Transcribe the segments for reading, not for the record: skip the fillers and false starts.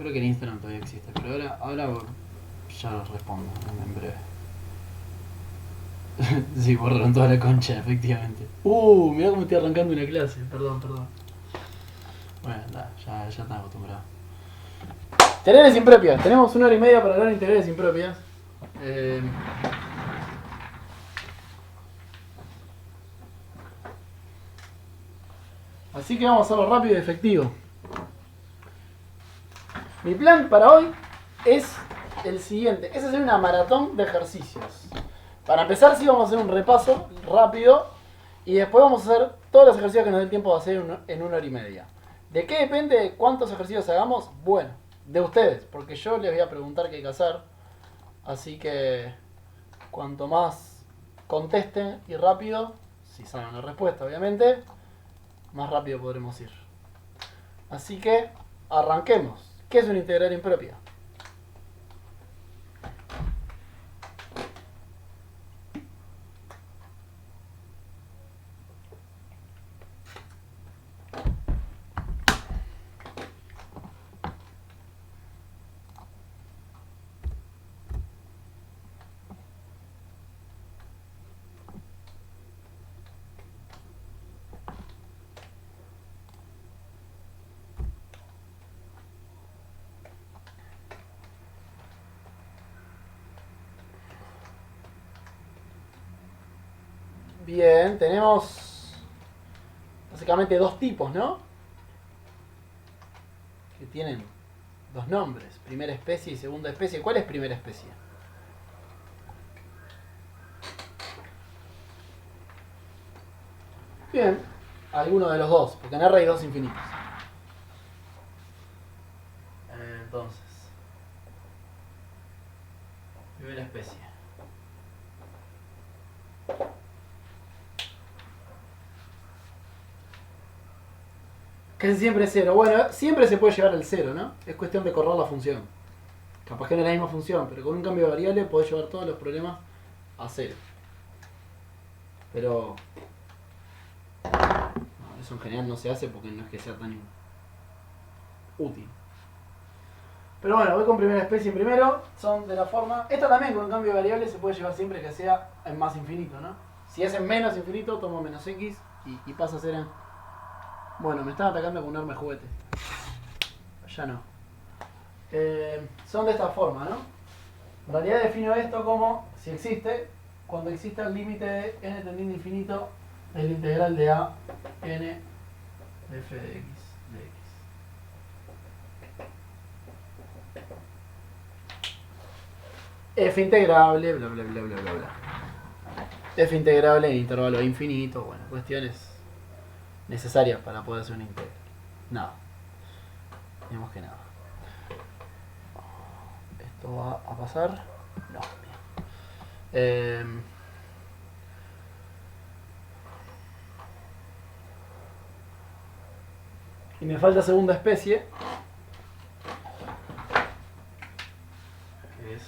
creo que el Instagram todavía existe, pero ahora ya lo respondo en breve. Sí, borraron toda la concha, efectivamente. Mirá cómo estoy arrancando una clase. Perdón. Bueno, ya están acostumbrados. Integrales impropias. Tenemos 1 hora y media para hablar de integrales impropias. Así que vamos a hacerlo rápido y efectivo. Mi plan para hoy es el siguiente. Es hacer una maratón de ejercicios. Para empezar, sí vamos a hacer un repaso rápido. Y después vamos a hacer todos los ejercicios que nos dé el tiempo de hacer en 1 hora y media. ¿De qué depende cuántos ejercicios hagamos? Bueno, de ustedes. Porque yo les voy a preguntar qué hay que hacer. Así que cuanto más contesten y rápido, si saben la respuesta obviamente, más rápido podremos ir. Así que arranquemos. ¿Qué es una integral impropia? Bien, tenemos básicamente dos tipos, ¿no? Que tienen dos nombres, primera especie y segunda especie. ¿Cuál es primera especie? Bien, alguno de los dos, porque en R hay dos infinitos. Entonces, primera especie. Casi siempre es cero. Bueno, siempre se puede llevar al cero, ¿no? Es cuestión de correr la función. Capaz que no es la misma función, pero con un cambio de variable podés llevar todos los problemas a cero. Pero eso en general no se hace porque no es que sea tan útil. Pero bueno, voy con primera especie primero. Son de la forma... Esta también con un cambio de variable se puede llevar siempre que sea en más infinito, ¿no? Si es en menos infinito, tomo menos x y pasa a ser en... Bueno, me están atacando con un arma de juguete. Ya no. Son de esta forma, ¿no? En realidad defino esto como, si existe, cuando exista el límite de n tendiendo a infinito, el integral de a n de f de x. F integrable, bla bla bla bla bla bla. F integrable en intervalo infinito, bueno, cuestiones necesarias para poder hacer un integral. Nada. Digamos que nada. ¿Esto va a pasar? No, bien. Y me falta segunda especie. Que es...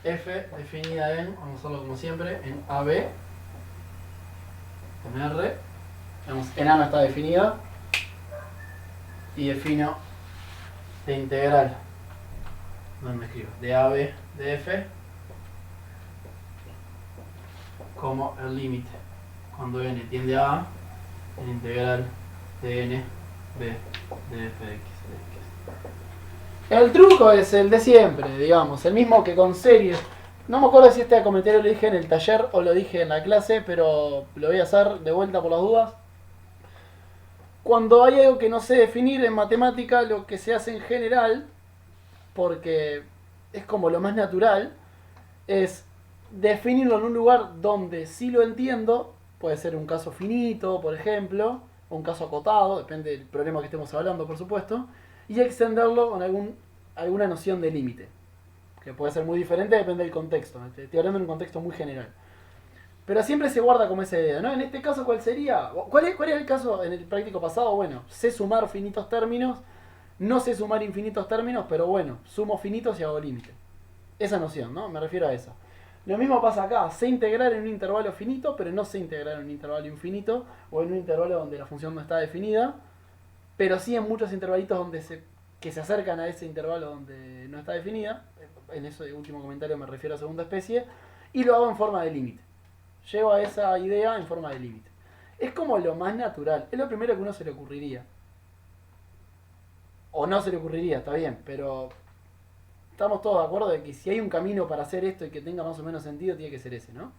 F definida en, vamos a hacerlo como siempre, en AB con R. En A no está definida. Y defino de integral. ¿Dónde me escribo? De AB de F como el límite. Cuando n tiende a A, el integral de n b de f de x. El truco es el de siempre, digamos, el mismo que con series. No me acuerdo si este comentario lo dije en el taller o lo dije en la clase, pero lo voy a hacer de vuelta por las dudas. Cuando hay algo que no sé definir en matemática, lo que se hace en general, porque es como lo más natural, es definirlo en un lugar donde sí lo entiendo. Puede ser un caso finito, por ejemplo, o un caso acotado, depende del problema que estemos hablando, por supuesto, y extenderlo con alguna noción de límite, que puede ser muy diferente, depende del contexto. Estoy hablando en un contexto muy general. Pero siempre se guarda como esa idea, ¿no? En este caso, ¿cuál sería? ¿Cuál es el caso en el práctico pasado? Bueno, sé sumar finitos términos, no sé sumar infinitos términos, pero bueno, sumo finitos y hago límite. Esa noción, ¿no? Me refiero a esa. Lo mismo pasa acá, sé integrar en un intervalo finito, pero no sé integrar en un intervalo infinito o en un intervalo donde la función no está definida, pero sí en muchos intervalitos que se acercan a ese intervalo donde no está definida. En ese último comentario me refiero a segunda especie, y lo hago en forma de límite. Llego a esa idea en forma de límite. Es como lo más natural, es lo primero que uno se le ocurriría. O no se le ocurriría, está bien, pero estamos todos de acuerdo de que si hay un camino para hacer esto y que tenga más o menos sentido, tiene que ser ese, ¿no?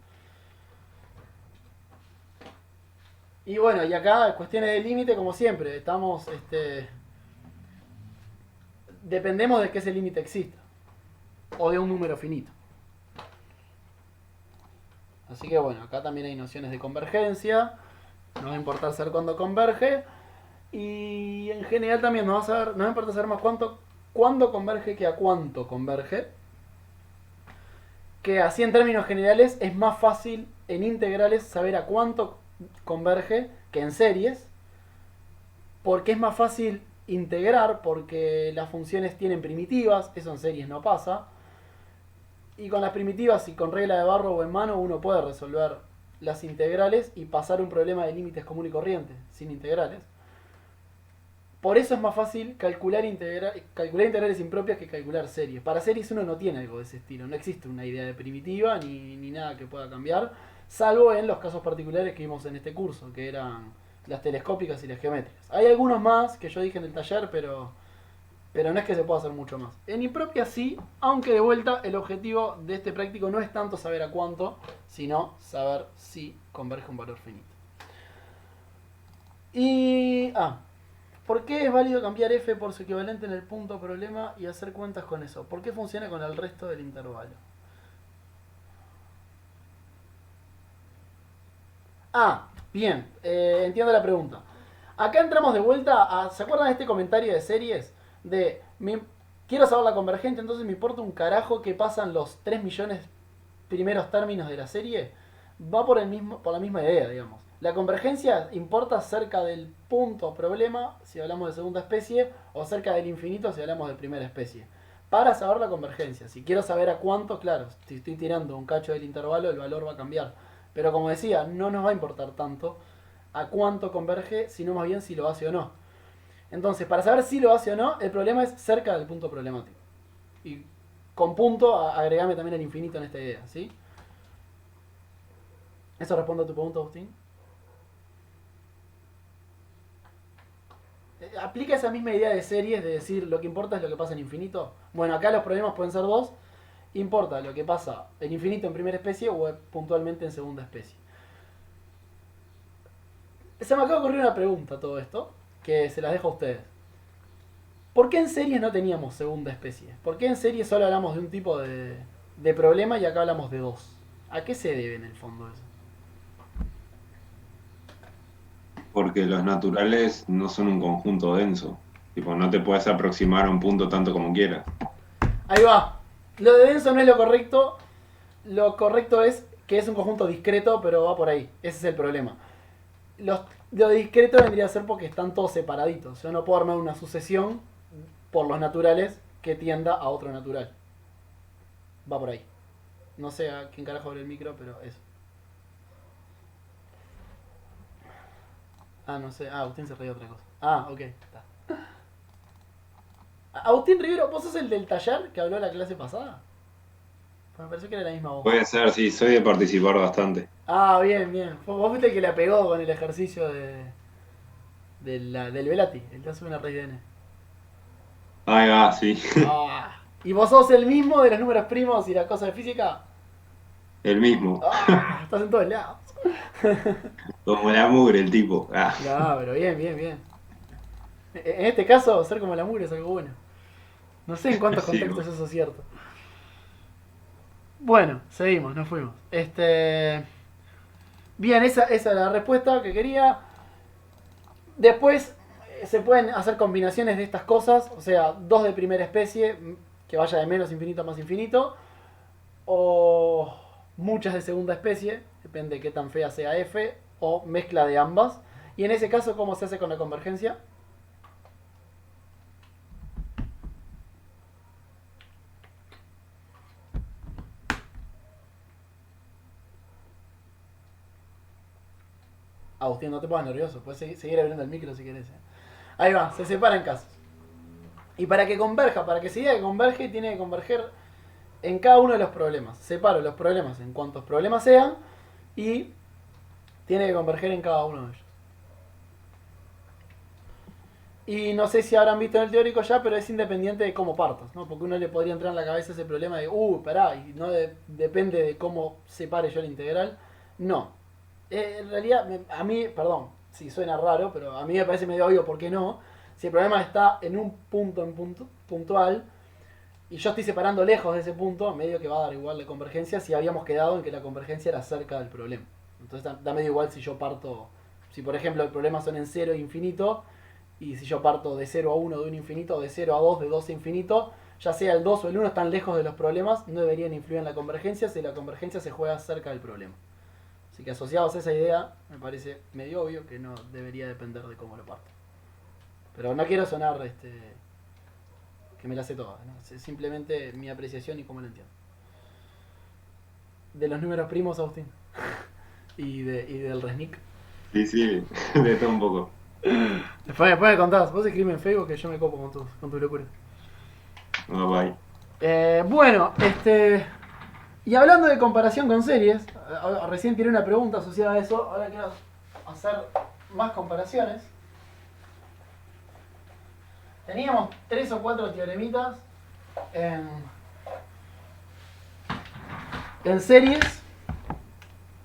Y bueno, y acá cuestiones de límite, como siempre, dependemos de que ese límite exista, o de un número finito. Así que bueno, acá también hay nociones de convergencia, no va a importar saber cuándo converge, y en general también nos va a importar saber más cuándo converge que a cuánto converge, que así en términos generales es más fácil en integrales saber a cuánto converge que en series, porque es más fácil integrar, porque las funciones tienen primitivas, eso en series no pasa, y con las primitivas y con regla de barro o en mano uno puede resolver las integrales y pasar un problema de límites común y corriente, sin integrales. Por eso es más fácil calcular integrales impropias que calcular series. Para series uno no tiene algo de ese estilo, no existe una idea de primitiva ni nada que pueda cambiar, salvo en los casos particulares que vimos en este curso, que eran las telescópicas y las geométricas. Hay algunos más que yo dije en el taller, pero no es que se pueda hacer mucho más. En impropia sí, aunque de vuelta el objetivo de este práctico no es tanto saber a cuánto, sino saber si converge un valor finito. Y... ¿por qué es válido cambiar f por su equivalente en el punto problema y hacer cuentas con eso? ¿Por qué funciona con el resto del intervalo? Bien, entiendo la pregunta. Acá entramos de vuelta a... ¿Se acuerdan de este comentario de series? Quiero saber la convergente, entonces me importa un carajo que pasan los 3 millones primeros términos de la serie. Va por la misma idea, digamos. La convergencia importa cerca del punto problema si hablamos de segunda especie, o cerca del infinito si hablamos de primera especie. Para saber la convergencia, si quiero saber a cuánto, claro, si estoy tirando un cacho del intervalo, el valor va a cambiar. Pero como decía, no nos va a importar tanto a cuánto converge, sino más bien si lo hace o no. Entonces, para saber si lo hace o no, el problema es cerca del punto problemático. Y con punto, agregame también el infinito en esta idea, ¿sí? ¿Eso responde a tu pregunta, Agustín? ¿Aplica esa misma idea de series, de decir lo que importa es lo que pasa en infinito? Bueno, acá los problemas pueden ser dos. Importa lo que pasa en infinito en primera especie o puntualmente en segunda especie. Se me acaba de ocurrir una pregunta a todo esto, que se las dejo a ustedes. ¿Por qué en series no teníamos segunda especie? ¿Por qué en series solo hablamos de un tipo de problema y acá hablamos de dos? ¿A qué se debe en el fondo eso? Porque los naturales no son un conjunto denso. Tipo, no te puedes aproximar a un punto tanto como quieras. Ahí va. Lo de denso no es lo correcto. Lo correcto es que es un conjunto discreto, pero va por ahí. Ese es el problema. Lo discreto vendría a ser porque están todos separaditos. Yo no puedo armar una sucesión por los naturales que tienda a otro natural. Va por ahí. No sé a quién carajo abre el micro, pero eso. No sé. Agustín se reía otra cosa. Ok. Está. Agustín Rivero, ¿vos sos el del taller que habló la clase pasada? Pues me pareció que era la misma voz. Puede ser, sí, soy de participar bastante. Bien, bien. Vos fuiste el que la pegó con el ejercicio del Velati, el que hace una raíz de n. Ahí va, sí. ¿Y vos sos el mismo de los números primos y las cosas de física? El mismo. Estás en todos lados. Como la mugre el tipo. No, pero bien, bien, bien. En este caso, ser como la mugre es algo bueno. No sé en cuántos Sí, contextos eso es cierto. Bueno, seguimos, nos fuimos. Bien, esa es la respuesta que quería. Después se pueden hacer combinaciones de estas cosas, o sea, dos de primera especie, que vaya de menos infinito a más infinito, o muchas de segunda especie, depende de qué tan fea sea f, o mezcla de ambas. Y en ese caso, ¿cómo se hace con la convergencia? Agustín, no te pongas nervioso, puedes seguir abriendo el micro si querés. Ahí va, se separan casos. Y para que converja, para que se diga que converge, tiene que converger en cada uno de los problemas. Separo los problemas en cuantos problemas sean y tiene que converger en cada uno de ellos. Y no sé si habrán visto en el teórico ya, pero es independiente de cómo partas, ¿no? Porque uno le podría entrar en la cabeza ese problema de, pará, y no depende de cómo separe yo la integral. No. En realidad, a mí, perdón, si suena raro, pero a mí me parece medio obvio por qué no. Si el problema está en un punto puntual, y yo estoy separando lejos de ese punto, medio que va a dar igual la convergencia si habíamos quedado en que la convergencia era cerca del problema. Entonces da medio igual si yo parto, si por ejemplo el problema son en 0 e infinito, y si yo parto de 0 a 1 de un infinito, o de 0 a 2 de 2 a infinito, ya sea el 2 o el 1 están lejos de los problemas, no deberían influir en la convergencia si la convergencia se juega cerca del problema. Así que asociados a esa idea, me parece medio obvio que no debería depender de cómo lo parto. Pero no quiero sonar que me la sé toda, ¿no? Es simplemente mi apreciación y cómo lo entiendo. De los números primos, Agustín. y del Resnick. Sí, de todo un poco. Después me contás, vos escribime en Facebook que yo me copo con tu locura. No, bye. Bueno, y hablando de comparación con series, recién tiré una pregunta asociada a eso, ahora quiero hacer más comparaciones. Teníamos 3 o 4 teoremitas en series,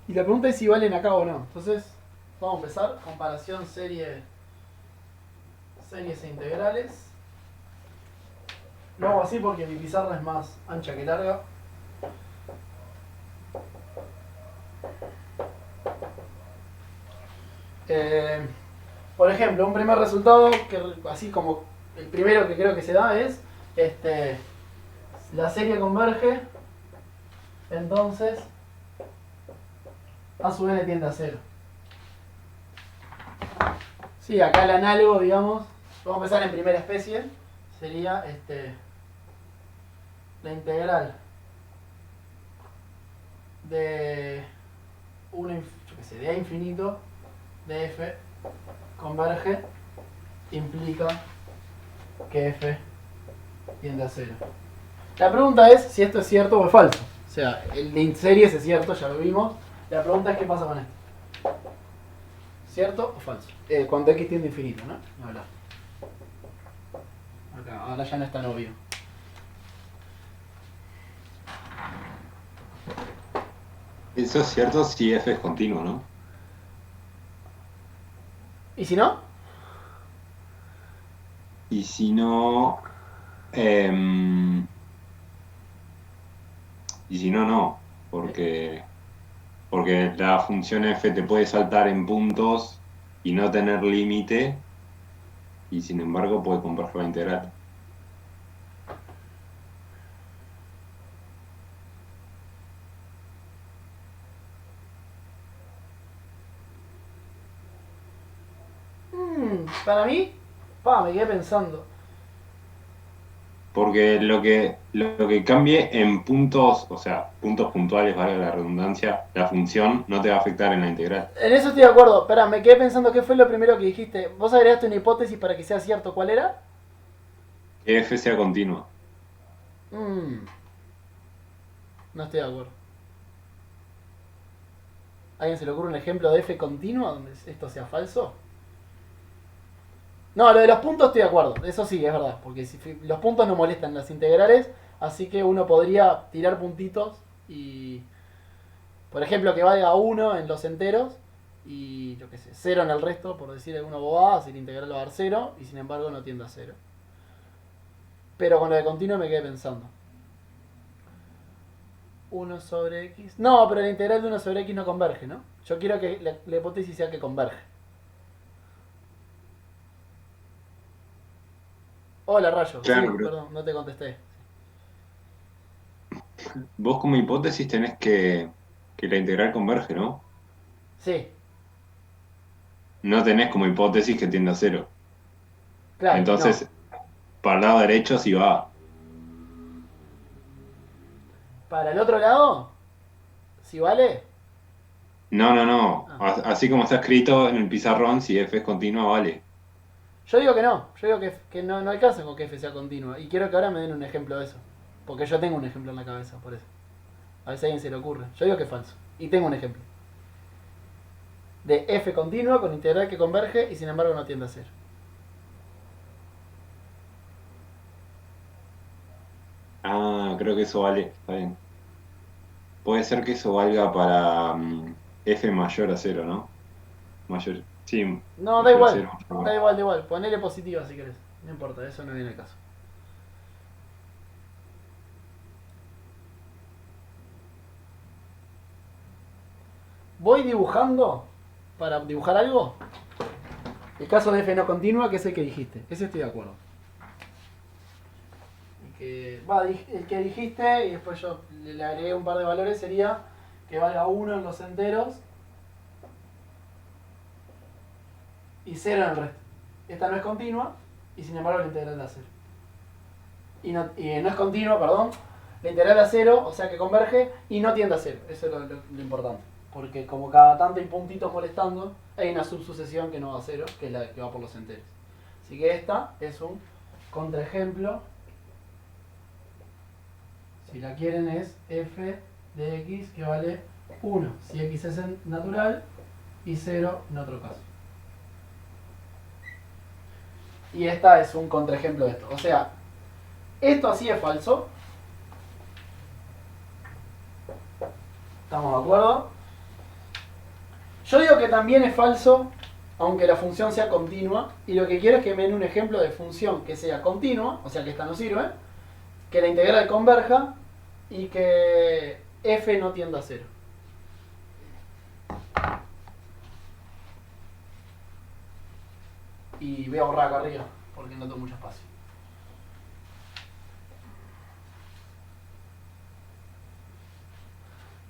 y la pregunta es si valen acá o no. Entonces, vamos a empezar. Comparación series e integrales. Lo hago así porque mi pizarra es más ancha que larga. Por ejemplo, un primer resultado, que así como el primero que creo que se da es, la serie converge, entonces A sub n tiende a 0. Sí, acá el análogo, digamos, vamos a empezar en primera especie, sería la integral de de a infinito de f converge, implica que f tiende a 0. La pregunta es si esto es cierto o es falso. O sea, el de series es cierto, ya lo vimos. La pregunta es qué pasa con esto. ¿Cierto o falso? Cuando x tiende a infinito, ¿no? No hablar. Acá, ahora ya no es tan obvio. Eso es cierto si f es continuo, ¿no? ¿Y si no? Y si no... y si no, no. Porque la función f te puede saltar en puntos y no tener límite, y sin embargo puede converger la integral. Para mí, me quedé pensando. Porque lo que cambie en puntos, o sea, puntos puntuales, valga la redundancia, la función no te va a afectar en la integral. En eso estoy de acuerdo. Espera, me quedé pensando qué fue lo primero que dijiste. ¿Vos agregaste una hipótesis para que sea cierto? ¿Cuál era? Que f sea continua. No estoy de acuerdo. ¿A alguien se le ocurre un ejemplo de f continua donde esto sea falso? No, lo de los puntos estoy de acuerdo. Eso sí, es verdad. Porque los puntos no molestan las integrales. Así que uno podría tirar puntitos y... Por ejemplo, que valga 1 en los enteros y, yo qué sé, 0 en el resto, por decir alguna bobada, si la integral va a dar 0 y sin embargo no tiende a 0. Pero con lo de continuo me quedé pensando. 1 sobre x... No, pero la integral de 1 sobre x no converge, ¿no? Yo quiero que la hipótesis sea que converge. Hola, Rayo. Claro, Sí, pero perdón, no te contesté. vos como hipótesis tenés que la integral converge, ¿no? Sí, No tenés como hipótesis que tiende a 0. claro, Entonces, no. para el lado derecho sí va. Para el otro lado, si vale, No. Ah. Así como está escrito en el pizarrón, si f es continua, vale. Yo digo que no, yo digo que no alcanza con que f sea continua. Y quiero que ahora me den un ejemplo de eso. Porque yo tengo un ejemplo en la cabeza, por eso. A veces a alguien se le ocurre. Yo digo que es falso. Y tengo un ejemplo. De f continua con integral que converge y sin embargo no tiende a ser. Ah, creo que eso vale. Está bien. Puede ser que eso valga para f mayor a cero, ¿no? Mayor. Sí, No, da mayor a igual. cero. Da igual, da igual. Ponele positiva si querés. No importa, eso no viene al caso. Voy dibujando para dibujar algo. El caso de f no continua, que es el que dijiste. Ese estoy de acuerdo. El que dijiste, y después yo le agregué un par de valores, sería que valga 1 en los enteros y 0 en el resto. Esta no es continua y sin embargo la integral da 0. Y no es continua, perdón. La integral da 0, o sea que converge y no tiende a 0. Eso es lo importante. Porque como cada tanto hay puntitos molestando, hay una subsucesión que no va a 0, que es la que va por los enteros. Así que esta es un contraejemplo. Si la quieren es f de x que vale 1 si x es natural y 0 en otro caso. Y esta es un contraejemplo de esto. O sea, esto así es falso. ¿Estamos de acuerdo? Yo digo que también es falso, aunque la función sea continua. Y lo que quiero es que me den un ejemplo de función que sea continua, o sea que esta no sirve, que la integral converja y que f no tienda a 0. Y voy a borrar acá arriba, porque no tengo mucho espacio.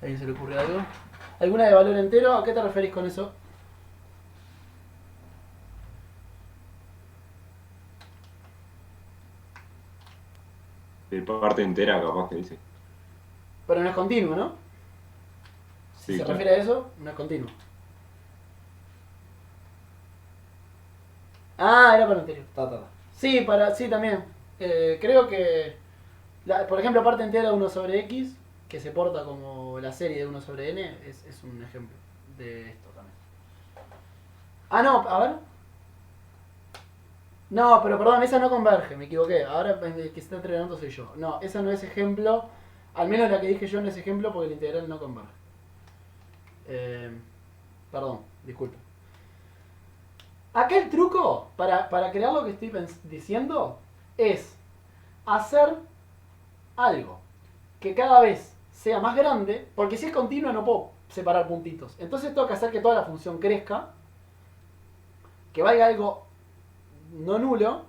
¿A alguien se le ocurre algo? ¿Alguna de valor entero? ¿A qué te referís con eso? De parte entera, capaz que dice. Pero no es continuo, ¿no? Si Sí, se claro. refiere a eso, no es continuo. Ah, era para anterior. Sí, sí, también. Creo que, por ejemplo, parte entera de 1 sobre x, que se porta como la serie de 1 sobre n, es un ejemplo de esto también. Ah, no, a ver. No, pero perdón, esa no converge, me equivoqué. Ahora el que está entrenando soy yo. No, esa no es ejemplo. Al menos la que dije yo no es ejemplo porque el integral no converge. Perdón, disculpe. Acá el truco para crear lo que estoy diciendo es hacer algo que cada vez sea más grande, porque si es continua no puedo separar puntitos. Entonces tengo que hacer que toda la función crezca, que valga algo no nulo,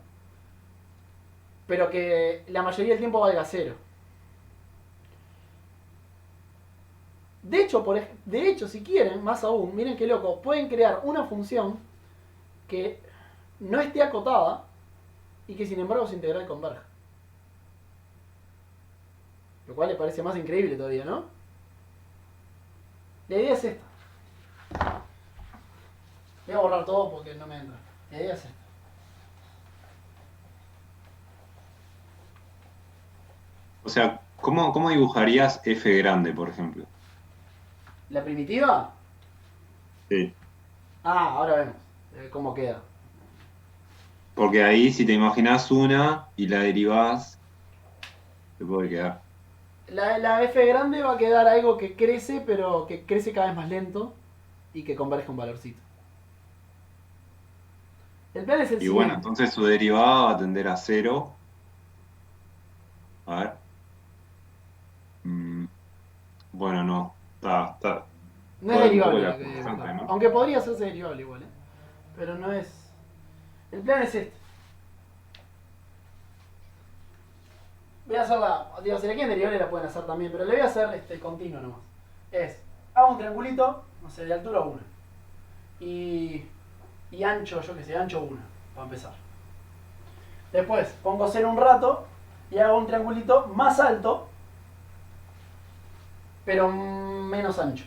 pero que la mayoría del tiempo valga 0. De hecho, si quieren, más aún, miren qué loco, pueden crear una función que no esté acotada y que sin embargo su integral converja. Lo cual le parece más increíble todavía, ¿no? La idea es esta. Voy a borrar todo porque no me entra. La idea es esta. O sea, ¿cómo dibujarías f grande, por ejemplo? ¿La primitiva? Sí. Ah, ahora vemos cómo queda. Porque ahí, si te imaginas una y la derivás, te puede quedar. La f grande va a quedar algo que crece, pero que crece cada vez más lento y que converge un valorcito. El plan es el Y bueno, siguiente. entonces su derivada va a tender a cero. A ver. Mm, bueno, no. Está. No es Jode un poco derivable la la que constante, ¿no? aunque podría hacerse derivable igual, ¿eh? Pero no es. El plan es este. Voy a hacerla. Digo, si la quieren derivable la pueden hacer también, pero le voy a hacer continuo nomás. Hago un triangulito, no sé, de altura 1. Y ancho, yo que sé, ancho 1, para empezar. Después pongo 0 un rato y hago un triangulito más alto, pero menos ancho.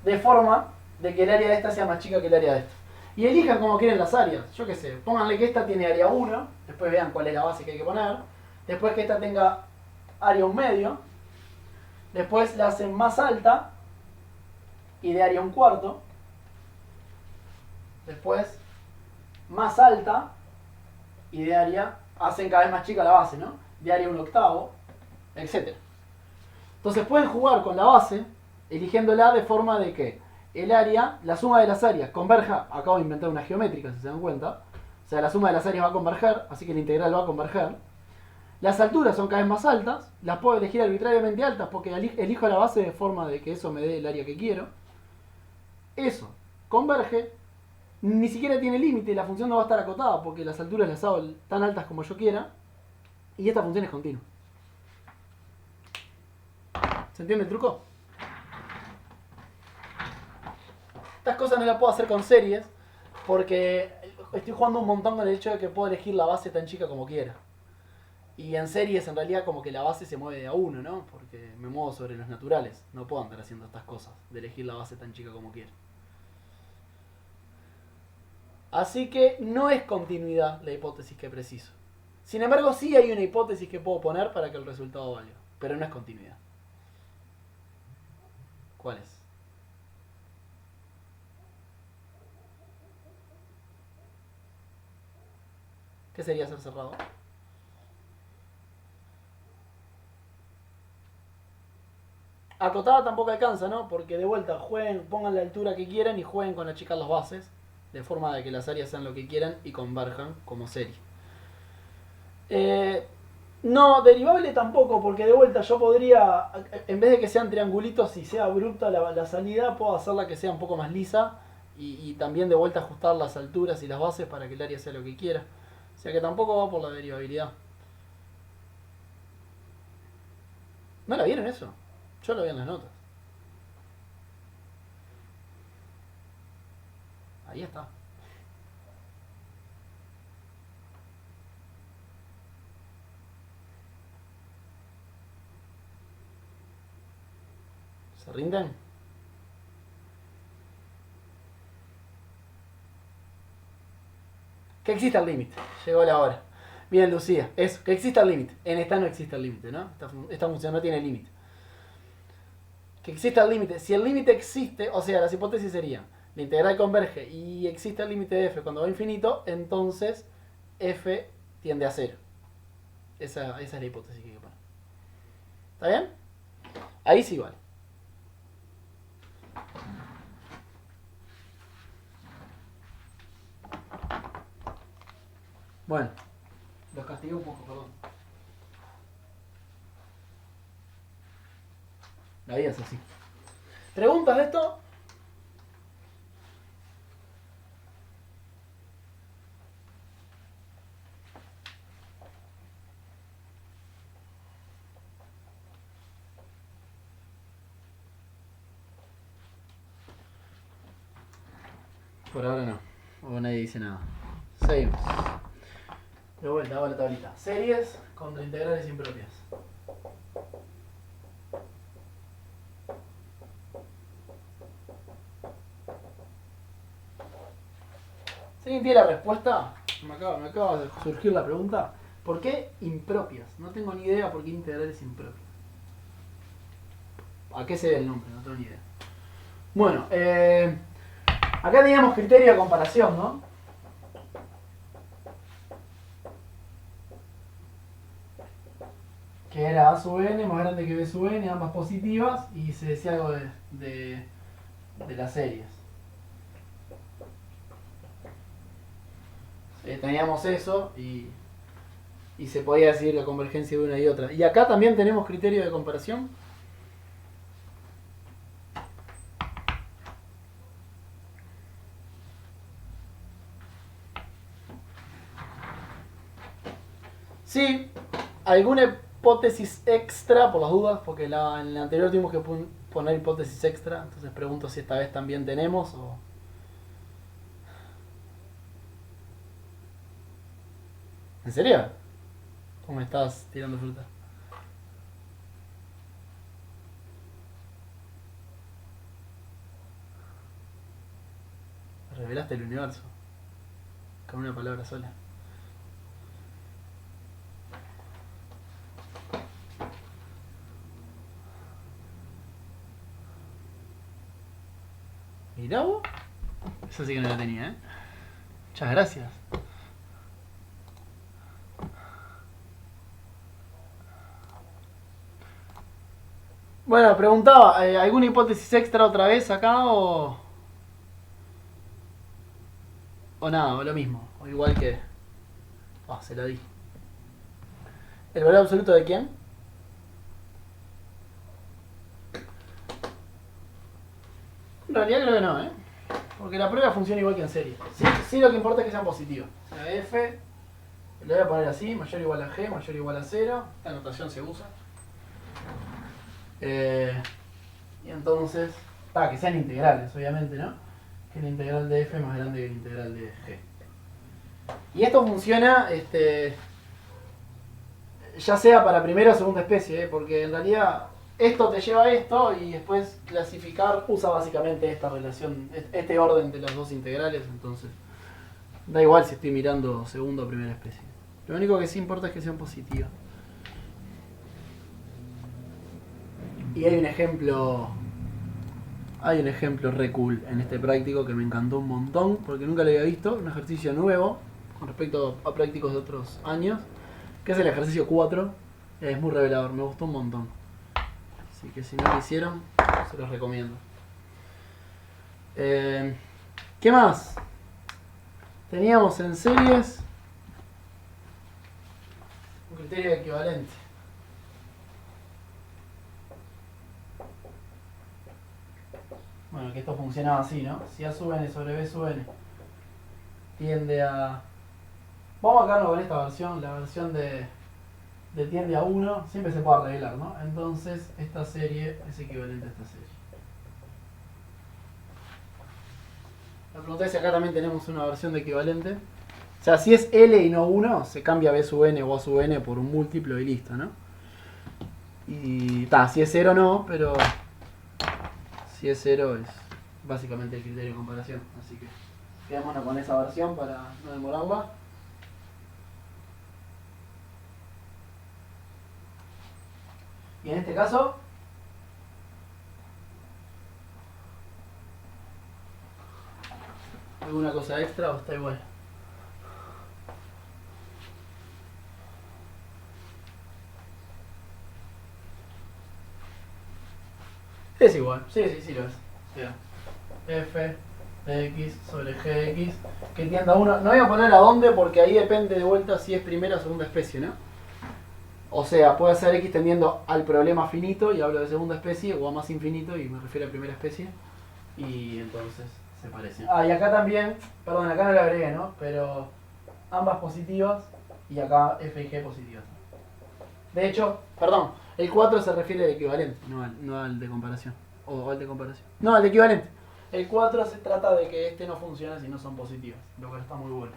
de forma de que el área de esta sea más chica que el área de esta. Y elijan como quieren las áreas. Yo qué sé, pónganle que esta tiene área 1, después vean cuál es la base que hay que poner. Después que esta tenga área 1 medio. Después la hacen más alta y de área 1 cuarto. Después más alta y de área, hacen cada vez más chica la base, ¿no? De área 1 octavo, etc. Entonces pueden jugar con la base, eligiéndola de forma de que el área, la suma de las áreas converja, acabo de inventar una geométrica si se dan cuenta, o sea la suma de las áreas va a converger, así que la integral va a converger. Las alturas son cada vez más altas, las puedo elegir arbitrariamente altas porque elijo la base de forma de que eso me dé el área que quiero. Eso converge, ni siquiera tiene límite, la función no va a estar acotada porque las alturas las hago tan altas como yo quiera y esta función es continua. ¿Se entiende el truco? Estas cosas no las puedo hacer con series porque estoy jugando un montón con el hecho de que puedo elegir la base tan chica como quiera. Y en series en realidad como que la base se mueve de a uno, ¿no? Porque me muevo sobre los naturales. No puedo andar haciendo estas cosas de elegir la base tan chica como quiera. Así que no es continuidad la hipótesis que preciso. Sin embargo, sí hay una hipótesis que puedo poner para que el resultado valga. Pero no es continuidad. ¿Cuál es? ¿Qué sería ser cerrado? Acotada tampoco alcanza, ¿no? Porque de vuelta, jueguen, pongan la altura que quieran y jueguen con achicar las bases. De forma de que las áreas sean lo que quieran y converjan como serie. No, derivable tampoco, porque de vuelta yo podría, en vez de que sean triangulitos y sea abrupta la salida, puedo hacerla que sea un poco más lisa y también de vuelta ajustar las alturas y las bases para que el área sea lo que quiera. O sea que tampoco va por la derivabilidad. ¿No la vieron eso? Yo lo vi en las notas. Ahí está. ¿Se rinden? Que exista el límite. Llegó la hora. Bien, Lucía. Eso, que exista el límite. En esta no existe el límite, ¿no? Esta función no tiene límite. Que exista el límite. Si el límite existe, o sea, las hipótesis serían: la integral converge y existe el límite de f cuando va a infinito, entonces f tiende a 0. Esa es la hipótesis que hay que poner. ¿Está bien? Ahí sí vale. Bueno, los castigué un poco, perdón. La vida es así. ¿Preguntas de esto? Por ahora no. O nadie dice nada. Seguimos. De vuelta, hago la tablita. Series contra integrales impropias. ¿Si alguien tiene la respuesta? Me acaba de surgir la pregunta. ¿Por qué impropias? No tengo ni idea por qué integrales impropias. ¿A qué se debe el nombre? No tengo ni idea. Bueno, acá teníamos criterio de comparación, ¿no? Que era A sub n más grande que B sub n, ambas positivas, y se decía algo de las series. Teníamos eso y se podía decidir la convergencia de una y otra. Y acá también tenemos criterio de comparación. Sí, alguna hipótesis extra, por las dudas, porque en la anterior tuvimos que poner hipótesis extra, entonces pregunto si esta vez también tenemos o... ¿En serio? ¿O me estás tirando fruta? Revelaste el universo. Con una palabra sola. Mirá vos. Esa sí que no la tenía, ¿eh? Muchas gracias. Bueno, preguntaba, ¿alguna hipótesis extra otra vez acá o nada, o lo mismo? O igual que... Ah, se la di. ¿El valor absoluto de quién? En realidad creo que no, ¿eh? Porque la prueba funciona igual que en serie. Sí, lo que importa es que sean positivos. O sea, F, lo voy a poner así, mayor o igual a G, mayor o igual a 0. Esta notación se usa. Y entonces, que sean integrales, obviamente, ¿no? Que la integral de F es más grande que la integral de G. Y esto funciona, ya sea para primera o segunda especie, porque en realidad esto te lleva a esto y después clasificar usa básicamente esta relación, este orden de las dos integrales, entonces da igual si estoy mirando segunda o primera especie. Lo único que sí importa es que sean positivas. Y hay un ejemplo re cool en este práctico que me encantó un montón porque nunca lo había visto, un ejercicio nuevo con respecto a prácticos de otros años, que es el ejercicio 4. Es muy revelador, me gustó un montón. Así que si no lo hicieron, se los recomiendo. ¿Qué más? Teníamos en series un criterio equivalente. Bueno, que esto funcionaba así, ¿no? Si A sub n sobre B sub n tiende a... Vamos a quedarnos con esta versión, la versión de tiende a 1, siempre se puede arreglar, ¿no? Entonces esta serie es equivalente a esta serie. La pregunta es si acá también tenemos una versión de equivalente. O sea, si es L y no 1, se cambia B sub n o A sub n por un múltiplo y listo, ¿no? Y si es 0 no, pero si es 0 es básicamente el criterio de comparación. Así que quedémonos con esa versión para no demorarla. Y en este caso, ¿alguna cosa extra o está igual? Es igual, sí lo es. O sea, F de X sobre Gx que tienda a 1. No voy a poner a dónde porque ahí depende de vuelta si es primera o segunda especie, ¿no? O sea, puede ser X tendiendo al problema finito y hablo de segunda especie, o a más infinito y me refiero a primera especie. Y entonces se parecen. Y acá también, perdón, acá no lo agregué, ¿no? Pero ambas positivas y acá F y G positivas. De hecho, perdón, el 4 se refiere al equivalente, no al de comparación. O al de comparación. No, al de equivalente. El 4 se trata de que este no funciona si no son positivas, lo cual está muy bueno.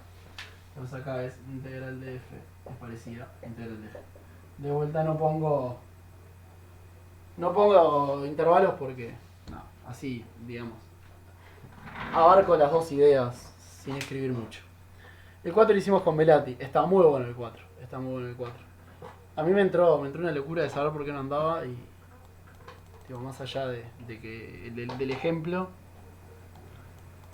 Entonces acá es integral de F, es parecida a integral de G. De vuelta no pongo intervalos porque, no, así, digamos, abarco las dos ideas sin escribir mucho. El 4 lo hicimos con Velati, está muy bueno el 4, está muy bueno el 4. A mí me entró una locura de saber por qué no andaba y, digo, más allá del ejemplo,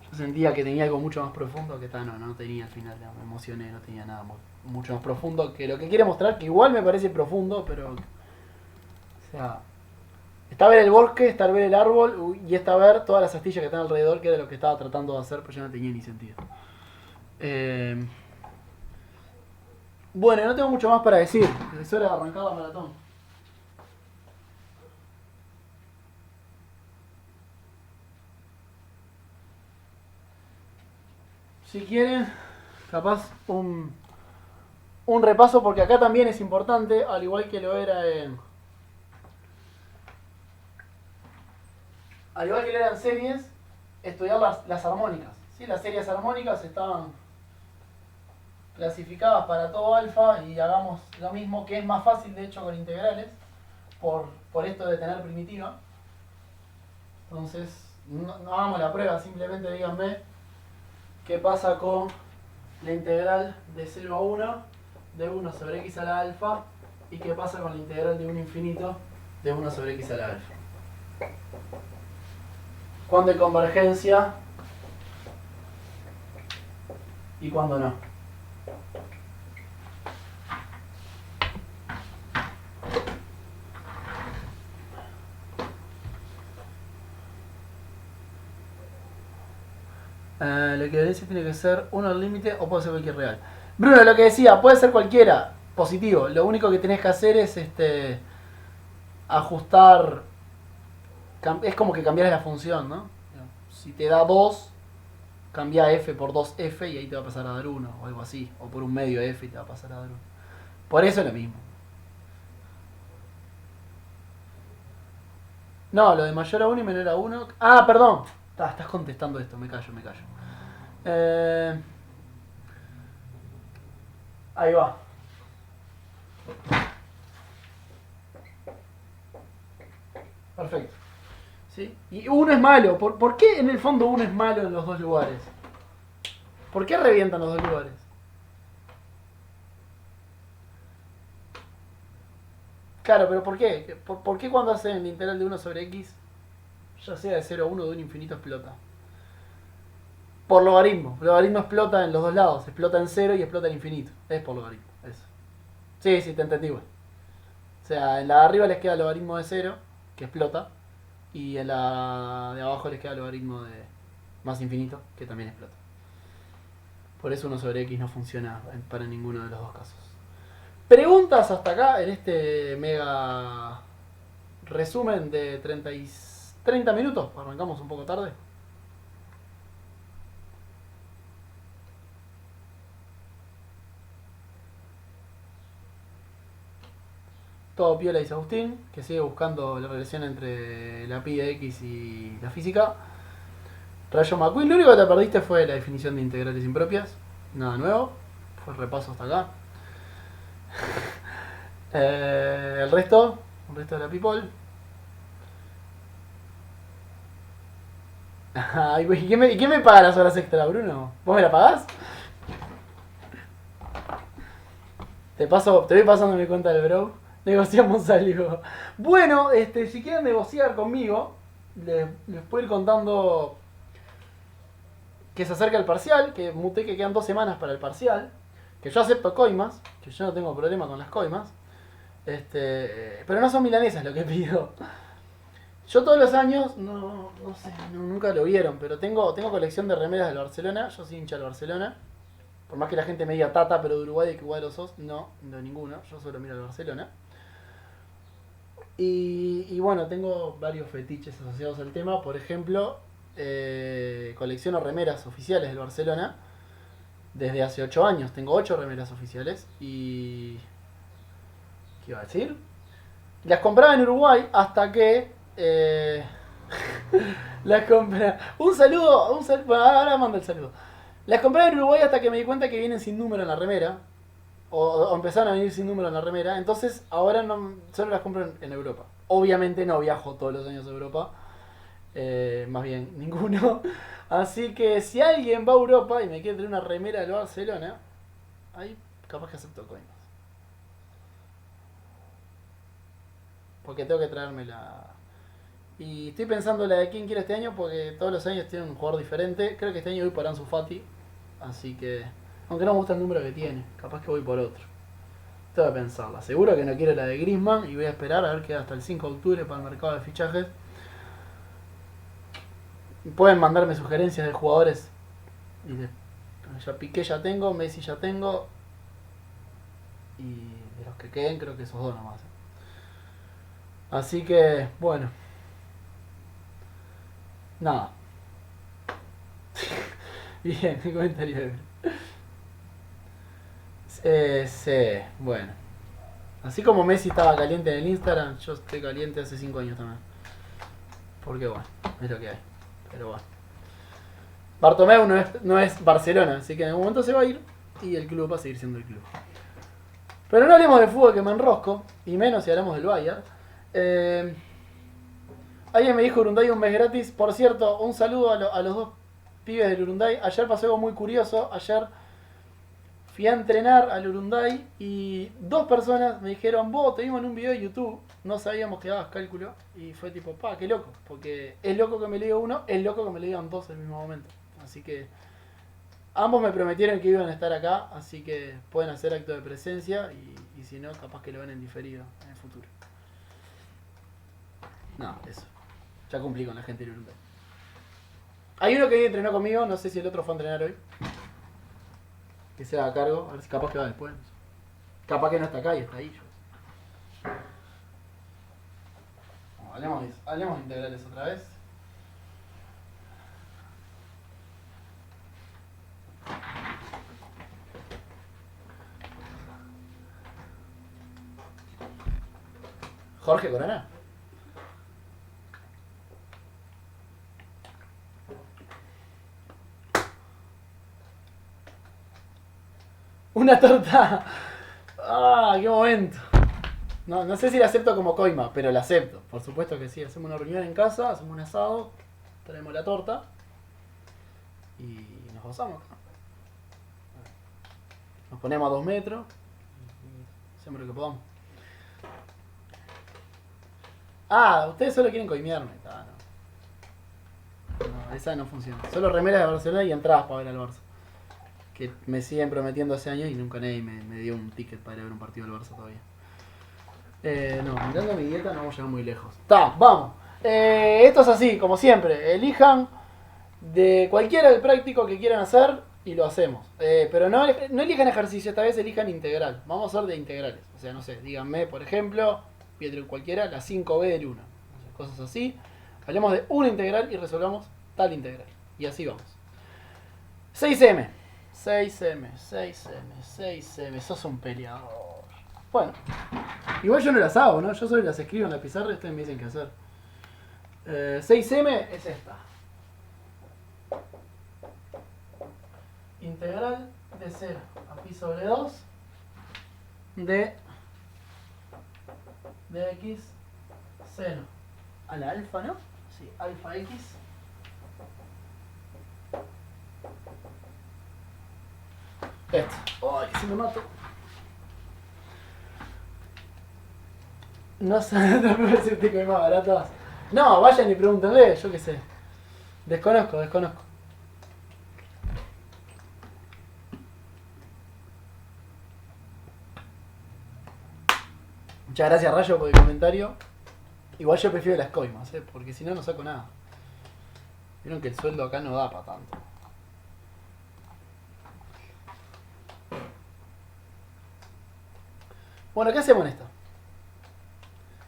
yo sentía que tenía algo mucho más profundo que no tenía al final, me emocioné, no tenía nada mucho más profundo que lo que quiere mostrar, que igual me parece profundo, pero, o sea, está ver el bosque, está ver el árbol y está ver todas las astillas que están alrededor, que era lo que estaba tratando de hacer, pero ya no tenía ni sentido. Bueno, no tengo mucho más para decir, es hora de arrancar la maratón. Si quieren, capaz un repaso, porque acá también es importante, al igual que lo era en series, estudiar las armónicas. ¿Sí? Las series armónicas estaban clasificadas para todo alfa y hagamos lo mismo, que es más fácil de hecho con integrales, por esto de tener primitiva. Entonces, no hagamos la prueba, simplemente díganme ¿Qué pasa con la integral de 0 a 1 de 1 sobre x a la alfa? ¿Y qué pasa con la integral de 1 infinito de 1 sobre x a la alfa? ¿Cuándo hay convergencia y cuándo no? La equivalencia tiene que ser 1 al límite o puede ser cualquier real. Bruno, lo que decía, puede ser cualquiera positivo. Lo único que tenés que hacer es ajustar. Es como que cambias la función, ¿no? Si te da 2, cambia f por 2f y ahí te va a pasar a dar 1 o algo así. O por un medio f y te va a pasar a dar 1. Por eso es lo mismo. No, lo de mayor a 1 y menor a 1. Ah, perdón. Estás contestando esto, me callo. Ahí va. Perfecto. ¿Sí? Y 1 es malo. ¿Por qué en el fondo 1 es malo en los dos lugares? ¿Por qué revientan los dos lugares? Claro, pero ¿por qué? ¿Por qué cuando hacen el integral de 1 sobre x, ya sea de 0 a 1 o de un infinito, explota? Por logaritmo. El logaritmo explota en los dos lados. Explota en 0 y explota en infinito. Es por logaritmo. Eso. Sí, te entendí, güey. O sea, en la de arriba les queda el logaritmo de 0, que explota. Y en la de abajo les queda el logaritmo de más infinito, que también explota. Por eso 1 sobre x no funciona para ninguno de los dos casos. Preguntas hasta acá en este mega resumen de 30 minutos. Arrancamos un poco tarde. Todo piola, dice Agustín, que sigue buscando la relación entre la pi de x y la física. Rayo McQueen, lo único que te perdiste fue la definición de integrales impropias. Nada nuevo. Fue el repaso hasta acá. El resto de la people. Ay, güey, ¿y qué me paga las horas extra, Bruno? ¿Vos me la pagás? Te voy pasando mi cuenta del bro. Negociamos algo. Bueno, si quieren negociar conmigo, les puedo ir contando que se acerca el parcial, que muté que quedan 2 semanas para el parcial, que yo acepto coimas, que yo no tengo problema con las coimas, pero no son milanesas lo que pido. Yo todos los años, no sé, nunca lo vieron, pero tengo colección de remeras del Barcelona, yo soy hincha del Barcelona. Por más que la gente me diga Tata, pero de Uruguay, ¿de qué cuadro sos? No, de ninguno, yo solo miro al Barcelona. Y bueno, tengo varios fetiches asociados al tema. Por ejemplo, colecciono remeras oficiales del Barcelona desde hace 8 años. Tengo 8 remeras oficiales y... ¿qué iba a decir? Las compraba en Uruguay hasta que... las compré... Un saludo... Bueno, ahora mando el saludo. Las compré en Uruguay hasta que me di cuenta que vienen sin número en la remera. O empezaron a venir sin número en la remera. Entonces ahora solo las compro en Europa. Obviamente no viajo todos los años a Europa. Más bien ninguno. Así que si alguien va a Europa y me quiere traer una remera del Barcelona, ahí capaz que acepto coimas. Porque tengo que traérmela. Y estoy pensando la de quién quiere este año, porque todos los años tiene un jugador diferente. Creo que este año voy por Ansu Fati. Así que, aunque no me gusta el número que tiene, capaz que voy por otro. Tengo que pensarla. Seguro que no quiero la de Griezmann y voy a esperar a ver que hasta el 5 de octubre para el mercado de fichajes. Pueden mandarme sugerencias de jugadores. Ya Piqué ya tengo, Messi ya tengo. Y de los que queden creo que esos dos nomás. Así que, bueno. Nada. Bien, mi comentario. Sí, bueno. Así como Messi estaba caliente en el Instagram, yo estoy caliente hace 5 años también. Porque bueno, es lo que hay. Pero bueno. Bartomeu no es Barcelona, así que en algún momento se va a ir y el club va a seguir siendo el club. Pero no hablemos de fútbol, que me enrosco, y menos si hablamos del Bayern. Alguien me dijo Urunday un mes gratis. Por cierto, un saludo a los dos pibes del Urunday. Ayer pasó algo muy curioso. Ayer fui a entrenar al Urunday y 2 personas me dijeron, vos te vimos en un video de YouTube, no sabíamos que dabas cálculo. Y fue tipo, pa, qué loco. Porque es loco que me lo diga uno, es loco que me lo digan 2 en el mismo momento. Así que ambos me prometieron que iban a estar acá, así que pueden hacer acto de presencia y si no, capaz que lo ven en diferido en el futuro. No, eso. Ya cumplí con la gente del Urunday. Hay uno que hoy entrenó conmigo, no sé si el otro fue a entrenar hoy. Que se haga cargo, a ver si capaz que va después. Capaz que no está acá y está ahí. Bueno, hablemos de integrales otra vez. Jorge Corona. Una torta. ¡Ah, qué momento! No sé si la acepto como coima, pero la acepto. Por supuesto que sí. Hacemos una reunión en casa, hacemos un asado, traemos la torta y nos gozamos. Nos ponemos a 2 metros y hacemos lo que podamos. Ah, ustedes solo quieren coimearme. Ah, no, esa no funciona. Solo remeras de Barcelona y entradas para ver al Barça. Que me siguen prometiendo hace años y nunca nadie me dio un ticket para ir a ver un partido del Barça todavía. No, mirando mi dieta no vamos a llegar muy lejos. Vamos. Esto es así, como siempre. Elijan de cualquiera del práctico que quieran hacer y lo hacemos. Pero no elijan ejercicio, esta vez elijan integral. Vamos a hacer de integrales. O sea, no sé, díganme, por ejemplo, Pietro cualquiera, la 5b del 1. Cosas así. Hablemos de una integral y resolvamos tal integral. Y así vamos. 6m. 6m. Sos un peleador. Bueno. Igual yo no las hago, ¿no? Yo solo las escribo en la pizarra y ustedes me dicen qué hacer. 6m es esta. Integral de 0 a pi sobre 2 de x seno a la alfa, ¿no? Sí, alfa x esto. ¡Ay, que se me mato! No sé, no puedo decirte que hay más baratas. No, vayan y pregúntenle, yo qué sé. Desconozco. Muchas gracias, Rayo, por el comentario. Igual yo prefiero las coimas, porque si no, no saco nada. Vieron que el sueldo acá no da para tanto. Bueno, ¿qué hacemos en esto?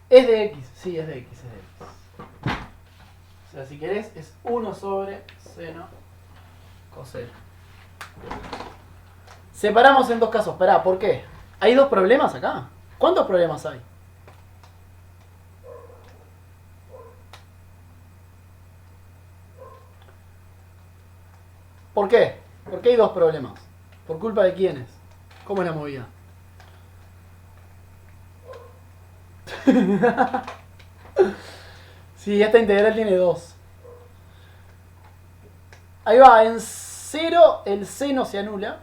Es de x, sí, es de x. O sea, si querés, es 1 sobre seno coseno. Separamos en 2 casos. Esperá, ¿por qué? ¿Hay 2 problemas acá? ¿Cuántos problemas hay? ¿Por qué? ¿Por qué hay 2 problemas? ¿Por culpa de quiénes? ¿Cómo es la movida? Sí, esta integral tiene 2. Ahí va, en 0 el seno se anula,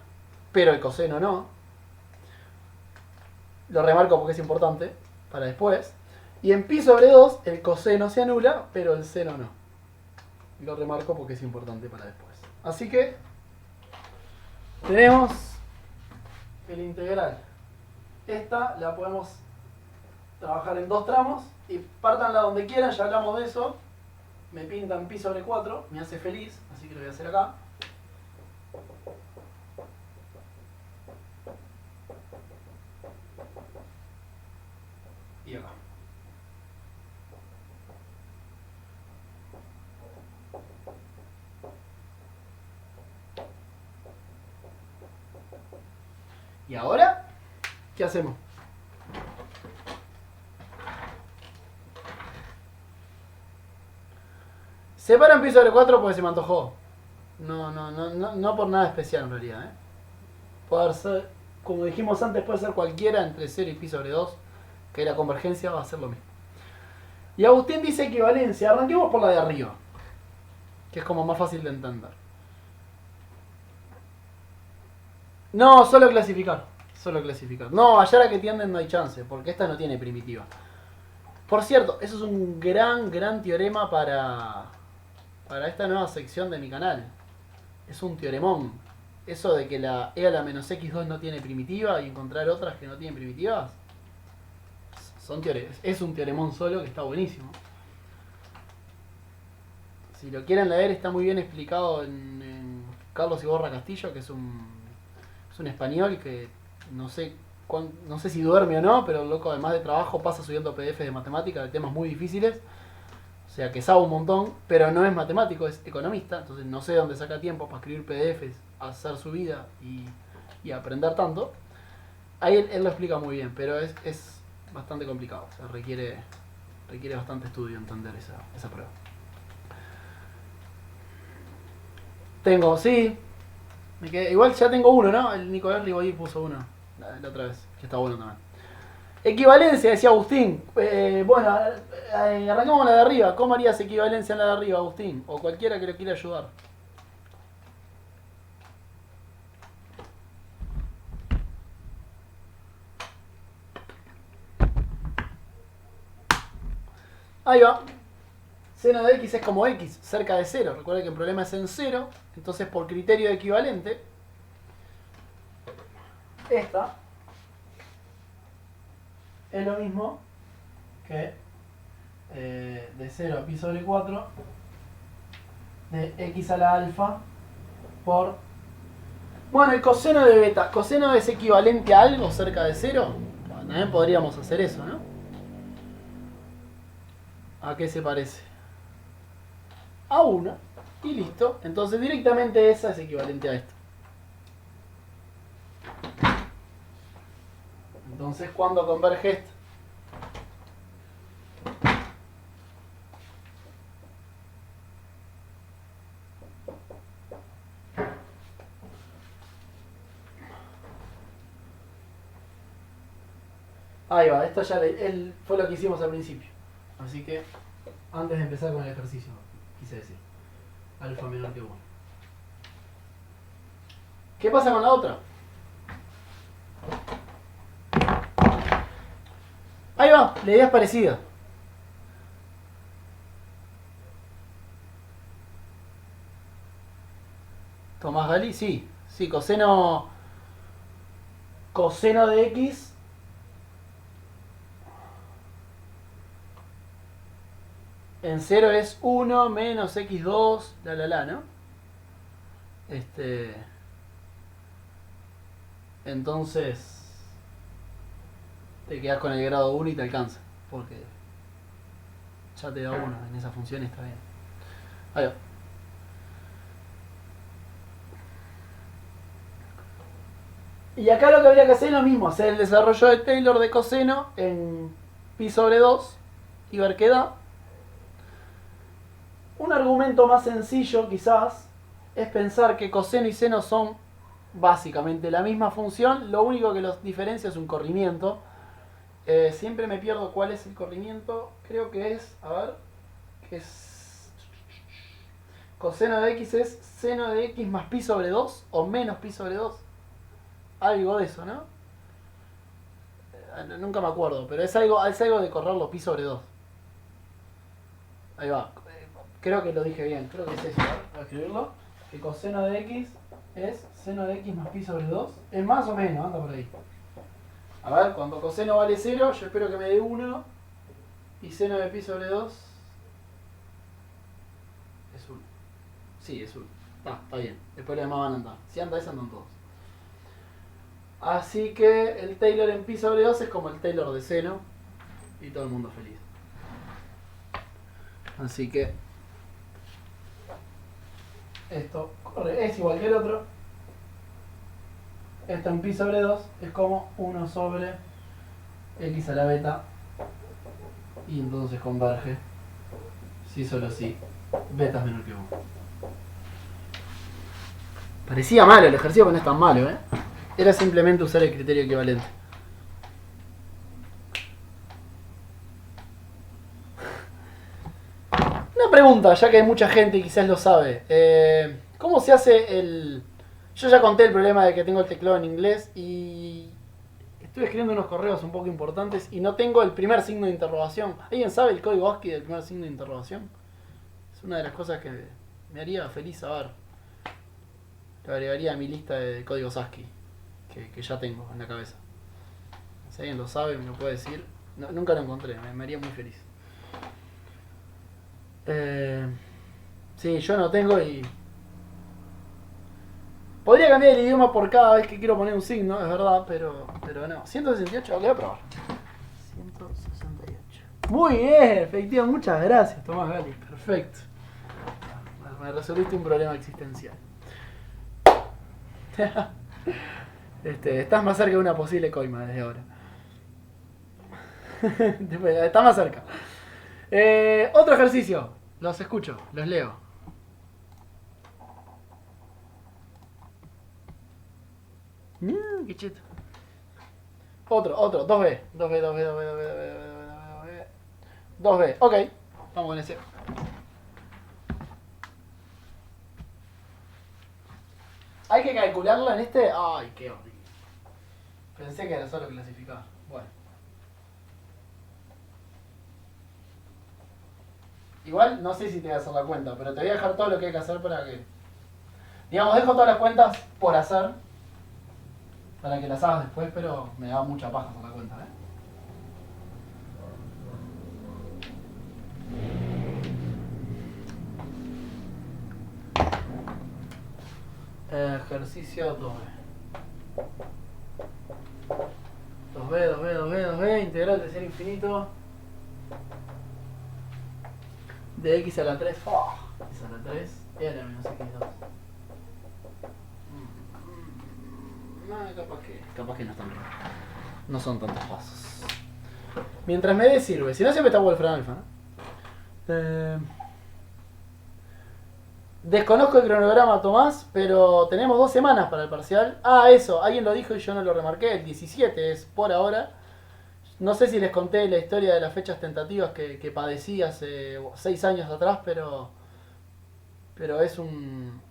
pero el coseno no. Lo remarco porque es importante para después. Y en pi sobre 2 el coseno se anula, pero el seno no. Lo remarco porque es importante para después. Así que tenemos el integral. Esta la podemos trabajar en 2 tramos y pártanla donde quieran, ya hablamos de eso. Me pintan pi sobre 4, me hace feliz, así que lo voy a hacer acá. Y acá. ¿Y ahora? ¿Qué hacemos? Separan pi sobre 4 porque se me antojó. No por nada especial en realidad. Puede ser, como dijimos antes, puede ser cualquiera entre 0 y pi sobre 2, que la convergencia va a ser lo mismo. Y Agustín dice equivalencia. Arranquemos por la de arriba, que es como más fácil de entender. No, solo clasificar. Solo clasificar. No, hallar a que tienden no hay chance, porque esta no tiene primitiva. Por cierto, eso es un gran teorema para esta nueva sección de mi canal. Es un teoremón. Eso de que la e a la menos x2 no tiene primitiva y encontrar otras que no tienen primitivas. Es un teoremón solo que está buenísimo. Si lo quieren leer, está muy bien explicado en Carlos Iborra Castillo, que es un español que no sé si duerme o no, pero el loco, además de trabajo, pasa subiendo PDFs de matemática de temas muy difíciles. O sea que sabe un montón, pero no es matemático, es economista. Entonces no sé dónde saca tiempo para escribir PDFs, hacer su vida y aprender tanto. Ahí él lo explica muy bien, pero es bastante complicado. O sea, requiere bastante estudio entender esa prueba. Sí. Igual ya tengo uno, ¿no? El Nicolás Riboy puso uno la otra vez, que está bueno también. Equivalencia, decía Agustín. Bueno, arrancamos con la de arriba. ¿Cómo harías equivalencia en la de arriba, Agustín? O cualquiera que lo quiera ayudar. Ahí va. Seno de x es como x, cerca de 0. Recuerda que el problema es en 0. Entonces, por criterio de equivalente, esta es lo mismo que de 0 a pi sobre 4 de x a la alfa por... Bueno, el coseno de beta. ¿Coseno es equivalente a algo cerca de 0? Bueno, también podríamos hacer eso, ¿no? ¿A qué se parece? A 1. Y listo. Entonces directamente esa es equivalente a esto. Entonces, ¿cuándo converge esto? Ahí va, esto ya fue lo que hicimos al principio. Así que, antes de empezar con el ejercicio, quise decir, alfa menor que 1. ¿Qué pasa con la otra? Ahí va, la idea es parecida. Tomás Gali, sí, coseno de x en 0 es 1 menos x2, ¿no? Entonces te quedas con el grado 1 y te alcanza, porque ya te da 1 en esa función, está bien. Ahí va. Y acá lo que habría que hacer es lo mismo, hacer el desarrollo de Taylor de coseno en pi sobre 2 y ver qué da. Un argumento más sencillo quizás es pensar que coseno y seno son básicamente la misma función, lo único que los diferencia es un corrimiento. Siempre me pierdo cuál es el corrimiento, creo que es, que es coseno de x es seno de x más pi sobre 2 o menos pi sobre 2. Algo de eso, ¿no? Nunca me acuerdo, pero es algo de correrlo pi sobre 2. Ahí va. Creo que lo dije bien, creo que es eso. Voy a escribirlo. Que coseno de x es seno de x más pi sobre 2. Es más o menos, anda por ahí. A ver, cuando coseno vale 0, yo espero que me dé 1. Y seno de pi sobre 2 es 1. Sí, es 1. Está bien. Después los demás van a andar. Si anda ese, andan todos. Así que el Taylor en pi sobre 2 es como el Taylor de seno. Y todo el mundo feliz. Así que esto es igual que el otro. Esto en pi sobre 2 es como 1 sobre x a la beta. Y entonces converge si solo si beta es menor que 1. Parecía malo el ejercicio, pero no es tan malo, ¿eh? Era simplemente usar el criterio equivalente. Una pregunta, ya que hay mucha gente y quizás lo sabe. ¿Cómo se hace el Yo ya conté el problema de que tengo el teclado en inglés y estuve escribiendo unos correos un poco importantes y no tengo el primer signo de interrogación. ¿Alguien sabe el código ASCII del primer signo de interrogación? Es una de las cosas que me haría feliz saber. Lo agregaría a mi lista de códigos ASCII que ya tengo en la cabeza. Si alguien lo sabe, me lo puede decir. No, nunca lo encontré, me haría muy feliz. Sí, yo no tengo y... Podría cambiar el idioma por cada vez que quiero poner un signo, es verdad, pero no. 168, lo voy a probar. 168. Muy bien, efectivamente, muchas gracias, Tomás Gali. Perfecto. Me resolviste un problema existencial. Estás más cerca de una posible coima desde ahora. Estás más cerca. Otro ejercicio. Los escucho, los leo. Qué cheto. Otro, 2B. 2B, 2B, 2B, 2B, 2B, 2B. 2B, ok. Vamos con ese. Hay que calcularlo en este. Ay, qué horrible. Pensé que era solo clasificar. Bueno. Igual no sé si te voy a hacer la cuenta, pero te voy a dejar todo lo que hay que hacer para que... Digamos, dejo todas las cuentas por hacer. Para que las hagas después, pero me da mucha paja hacer la cuenta, Ejercicio 2B. 2B, 2B, 2B, 2B, integral de ser infinito. De x a la 3, x a la 3, n menos x2. No, capaz que no están bien. No son tantos pasos. Mientras me dé sirve, si no siempre está Wolfram Alpha, ¿no? Desconozco el cronograma, Tomás, pero tenemos 2 semanas para el parcial. Ah, eso, alguien lo dijo y yo no lo remarqué. El 17 es por ahora. No sé si les conté la historia de las fechas tentativas que padecí hace 6 años atrás, pero es un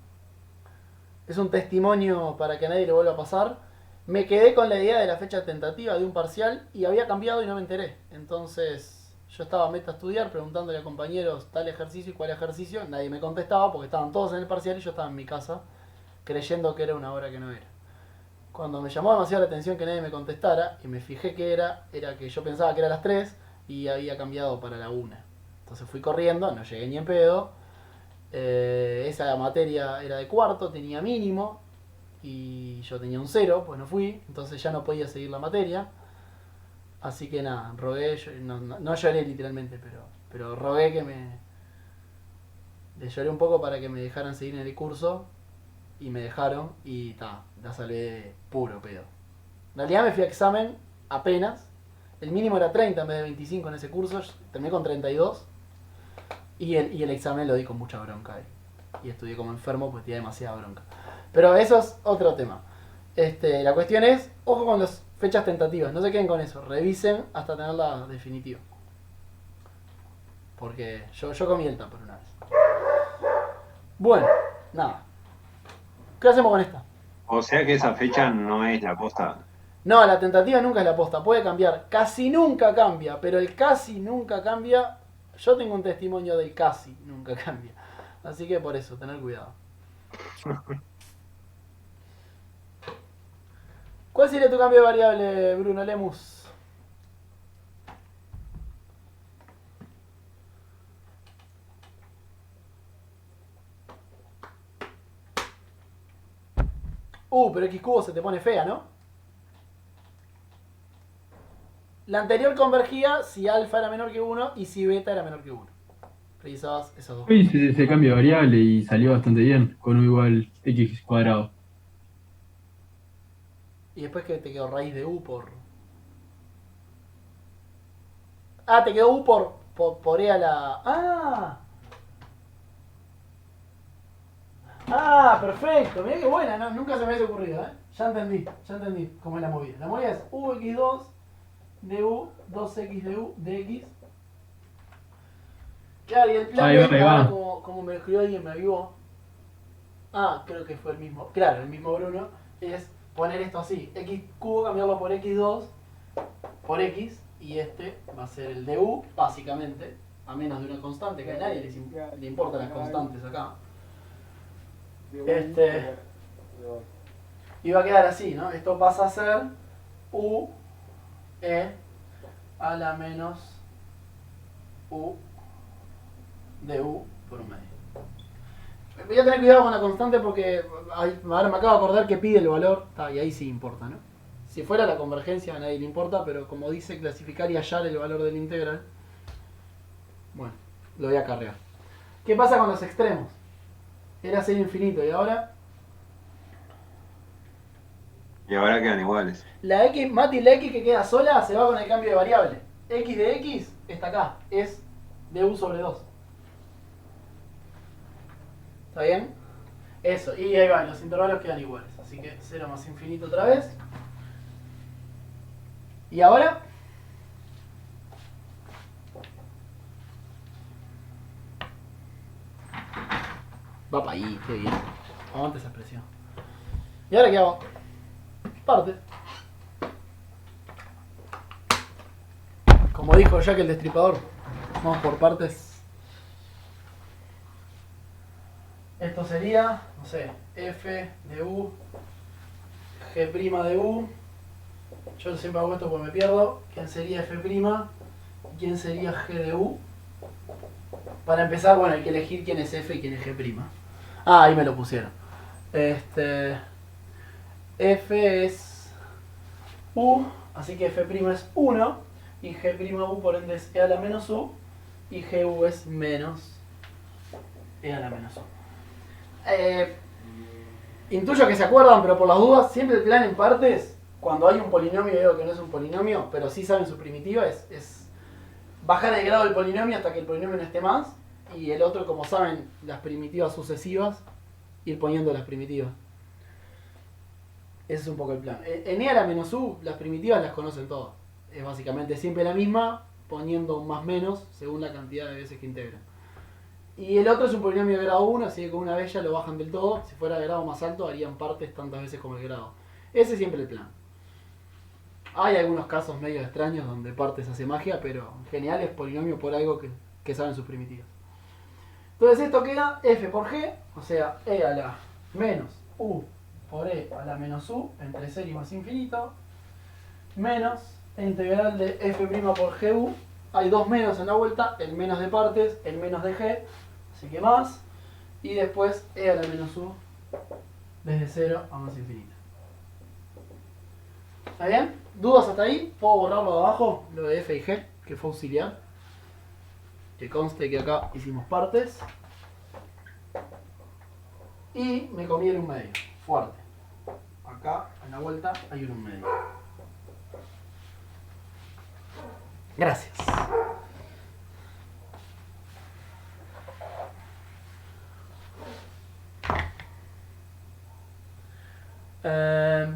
testimonio para que a nadie le vuelva a pasar. Me quedé con la idea de la fecha tentativa de un parcial y había cambiado y no me enteré. Entonces yo estaba meta a estudiar preguntándole a compañeros tal ejercicio y cuál ejercicio. Nadie me contestaba porque estaban todos en el parcial y yo estaba en mi casa creyendo que era una hora que no era. Cuando me llamó demasiado la atención que nadie me contestara y me fijé que era que yo pensaba que era a las 3 y había cambiado para la 1. Entonces fui corriendo, no llegué ni en pedo. Esa materia era de cuarto, tenía mínimo y yo tenía un 0, pues no fui, entonces ya no podía seguir la materia. Así que nada, rogué, no lloré literalmente, pero rogué que le lloré un poco para que me dejaran seguir en el curso y me dejaron y la salvé puro pedo. En realidad me fui a examen apenas, el mínimo era 30 en vez de 25 en ese curso, terminé con 32 y el examen lo di con mucha bronca y estudié como enfermo pues tenía demasiada bronca. Pero eso es otro tema. La cuestión es, ojo con las fechas tentativas, no se queden con eso, revisen hasta tenerla definitiva. Porque yo comí el por una vez. Bueno, nada. ¿Qué hacemos con esta? O sea que esa fecha no es la posta. No, la tentativa nunca es la posta, puede cambiar. Casi nunca cambia, pero el casi nunca cambia. Yo tengo un testimonio del casi nunca cambia. Así que por eso, tener cuidado. ¿Cuál sería tu cambio de variable, Bruno Lemus? Pero X cubo se te pone fea, ¿no? La anterior convergía si alfa era menor que 1 y si beta era menor que 1. Precisabas esos dos. Hice ese cambio de variable y salió bastante bien, con U igual x cuadrado. Y después que te quedó raíz de U por... Ah, te quedó U por E a la... Ah, perfecto. Mirá qué buena, ¿no? Nunca se me había ocurrido, ¿eh? Ya entendí cómo es la movida. La movida es UX2 de U, 2X de U, de X. Claro, y el plan Ahí B, va. como me lo escribió alguien, me avivó. Ah, creo que fue el mismo. Claro, el mismo Bruno. Es poner esto así. X cubo, cambiarlo por X2 por X. Y este va a ser el de U, básicamente. A menos de una constante, que a nadie le importan las constantes acá. Y va a quedar así, ¿no? Esto pasa a ser U E a la menos U de U por un medio. Voy a tener cuidado con la constante porque ahora me acabo de acordar que pide el valor, y ahí sí importa, ¿no? Si fuera la convergencia a nadie le importa, pero como dice clasificar y hallar el valor del integral, bueno, lo voy a cargar. ¿Qué pasa con los extremos? Era cero infinito y ahora quedan iguales. la X, Mati, la X que queda sola se va con el cambio de variable. X de X está acá, es de U sobre 2. ¿Está bien? Eso, y ahí van, los intervalos quedan iguales. Así que 0 más infinito otra vez. Y ahora va para ahí, qué bien. Aguanta esa expresión. ¿Y ahora qué hago? Parte. Como dijo Jack el Destripador, vamos por partes. Esto sería, no sé, f de u, g' de u. Yo siempre hago esto porque me pierdo. ¿Quién sería f'? ¿Quién sería g de u? Para empezar, bueno, hay que elegir quién es f y quién es g'. Ah, ahí me lo pusieron. F es u, así que f' es 1, y g'(u) por ende es e a la menos u, y gu es menos e a la menos u. Intuyo que se acuerdan, pero por las dudas, siempre el plan en partes, cuando hay un polinomio y algo que no es un polinomio, pero sí saben su primitiva, es bajar el grado del polinomio hasta que el polinomio no esté más, y el otro, como saben, las primitivas sucesivas, ir poniendo las primitivas. Ese es un poco el plan. En e a la menos u, las primitivas las conocen todas. Es básicamente siempre la misma, poniendo un más menos según la cantidad de veces que integran. Y el otro es un polinomio de grado 1, así que con una vez ya lo bajan del todo. Si fuera de grado más alto, harían partes tantas veces como el grado. Ese es siempre el plan. Hay algunos casos medio extraños donde partes hace magia, pero en general es polinomio por algo que saben sus primitivas. Entonces esto queda f por g, o sea, e a la menos u por e a la menos u entre 0 y más infinito, menos la integral de f' por gu. Hay dos menos en la vuelta, el menos de partes, el menos de g, así que más, y después e a la menos u desde 0 a más infinito. ¿Está bien? ¿Dudas hasta ahí? ¿Puedo borrarlo de abajo? Lo de f y g, que fue auxiliar. Que conste que acá hicimos partes. Y me comí el 1/2, fuerte. Acá, en la vuelta, hay un 1/2. Gracias.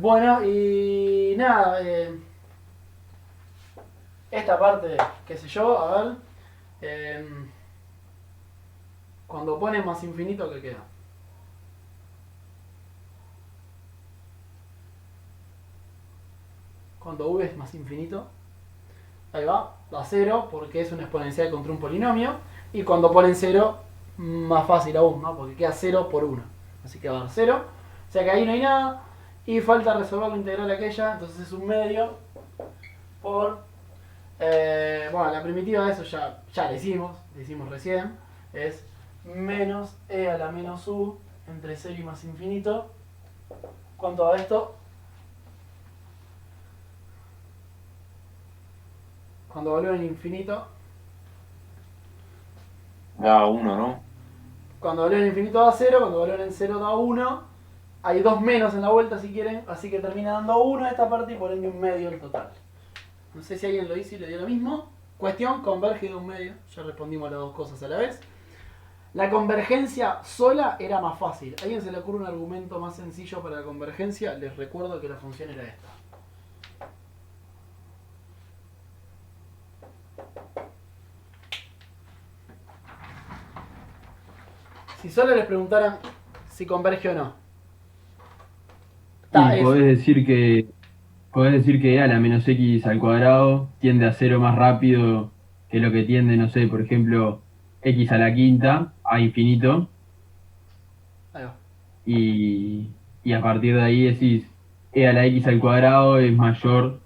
Bueno, y nada, esta parte, qué sé yo, a ver, cuando pones más infinito, ¿qué queda? Cuando v es más infinito, ahí va, da 0 porque es una exponencial contra un polinomio, y cuando ponen 0, más fácil aún, ¿no? Porque queda 0 por 1, así que va a dar 0, o sea que ahí no hay nada. Y falta resolver la integral aquella, entonces es un medio por... bueno, la primitiva de eso ya la hicimos recién. Es menos e a la menos u entre 0 y más infinito. ¿Cuánto da esto? Cuando valoro en infinito. Da 1, ¿no? Cuando valoro en infinito da 0, cuando valoro en 0 da 1. Hay dos menos en la vuelta si quieren, así que termina dando 1 esta parte y por ende un medio el total. No sé si alguien lo hizo y le dio lo mismo. Cuestión, converge de un medio. Ya respondimos las dos cosas a la vez. La convergencia sola era más fácil. ¿A alguien se le ocurre un argumento más sencillo para la convergencia? Les recuerdo que la función era esta. Si solo les preguntaran si converge o no. Y podés decir que e a la menos x al cuadrado tiende a cero más rápido que lo que tiende, no sé, por ejemplo, x a la quinta a infinito. Ahí va. Y a partir de ahí decís e a la x al cuadrado es mayor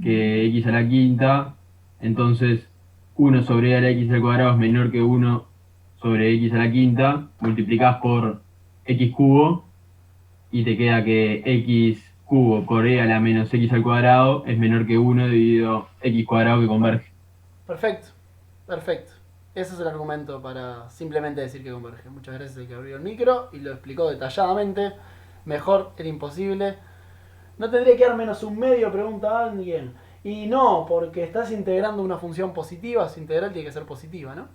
que x a la quinta, entonces 1 sobre e a la x al cuadrado es menor que 1 sobre x a la quinta, multiplicás por x cubo y te queda que x cubo por e a la menos x al cuadrado es menor que 1 dividido x cuadrado que converge. Perfecto, perfecto. Ese es el argumento para simplemente decir que converge. Muchas gracias al que abrió el micro y lo explicó detalladamente. Mejor era imposible. ¿No tendría que dar menos un medio? Pregunta alguien. Y no, porque estás integrando una función positiva, su integral tiene que ser positiva, ¿no?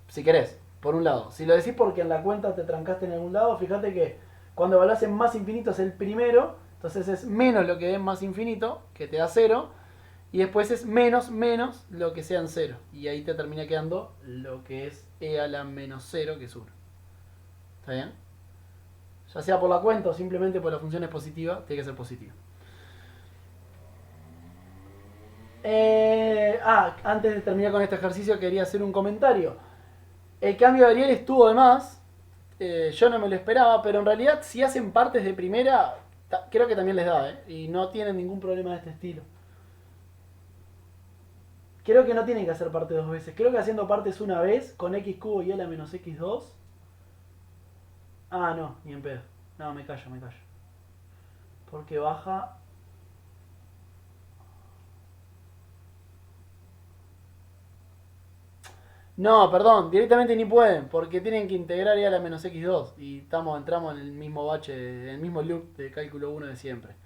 Si querés, por un lado. Si lo decís porque en la cuenta te trancaste en algún lado, fíjate que cuando evaluás en más infinito es el primero, entonces es menos lo que es más infinito, que te da 0, y después es menos lo que sea en 0. Y ahí te termina quedando lo que es e a la menos 0, que es 1. ¿Está bien? Ya sea por la cuenta o simplemente por la función es positiva, tiene que ser positiva. Antes de terminar con este ejercicio quería hacer un comentario. El cambio de Ariel estuvo de más. Yo no me lo esperaba, pero en realidad si hacen partes de primera, creo que también les da, y no tienen ningún problema de este estilo. Creo que no tienen que hacer parte dos veces. Creo que haciendo partes una vez, con x cubo y e a la menos x2. Ah, no, ni en pedo. No, me callo. Porque baja... No, perdón, directamente ni pueden, porque tienen que integrar e a la menos x2 y entramos en el mismo bache, en el mismo loop de cálculo 1 de siempre.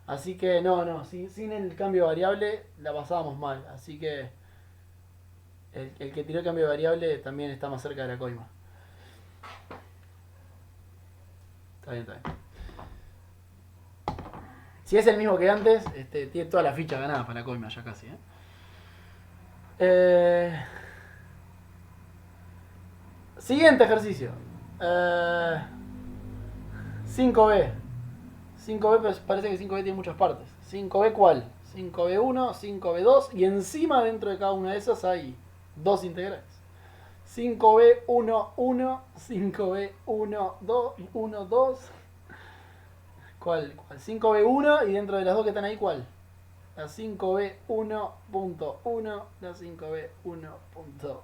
Así que no, sin el cambio de variable la pasábamos mal, así que el que tiró el cambio de variable también está más cerca de la coima. Está bien. Si es el mismo que antes, tiene toda la ficha ganada para la coima ya casi. Siguiente ejercicio. 5b. 5b, pues parece que 5b tiene muchas partes. 5b ¿cuál? 5b1, 5b2 y encima dentro de cada una de esas hay dos integrales. 5b1, 1, 5b1, 2, 1, 2. ¿Cuál? 5b1 y dentro de las dos que están ahí, ¿cuál? La 5b1.1, la 5b1.2.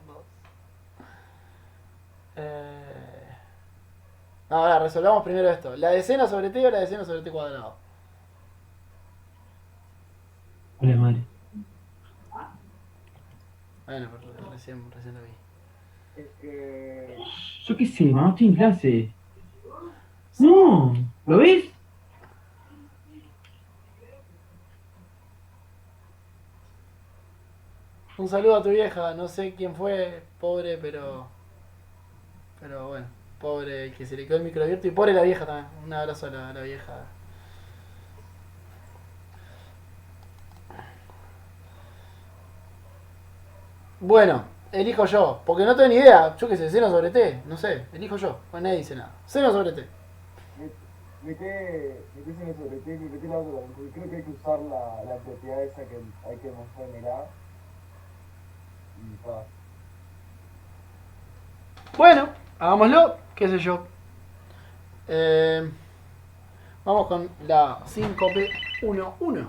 Ahora resolvamos primero esto. ¿La decena sobre t o la decena sobre t cuadrado? Hola, madre. Bueno, pero recién lo vi. Yo qué sé, mamá, estoy en clase. No, ¿lo ves? Un saludo a tu vieja, no sé quién fue, pobre, pero bueno, pobre el que se le quedó el micro abierto y pobre la vieja también. Un abrazo a la vieja. Bueno, elijo yo, porque no tengo ni idea. Yo qué sé, seno sobre t, no sé, elijo yo. Pues nadie dice nada. Seno sobre t. ¿De qué seno sobre t? ¿De qué lado? Porque creo que hay que usar la propiedad esa que hay que mostrar en el A. Y está. Bueno, hagámoslo, qué sé yo. Vamos con la 5p11.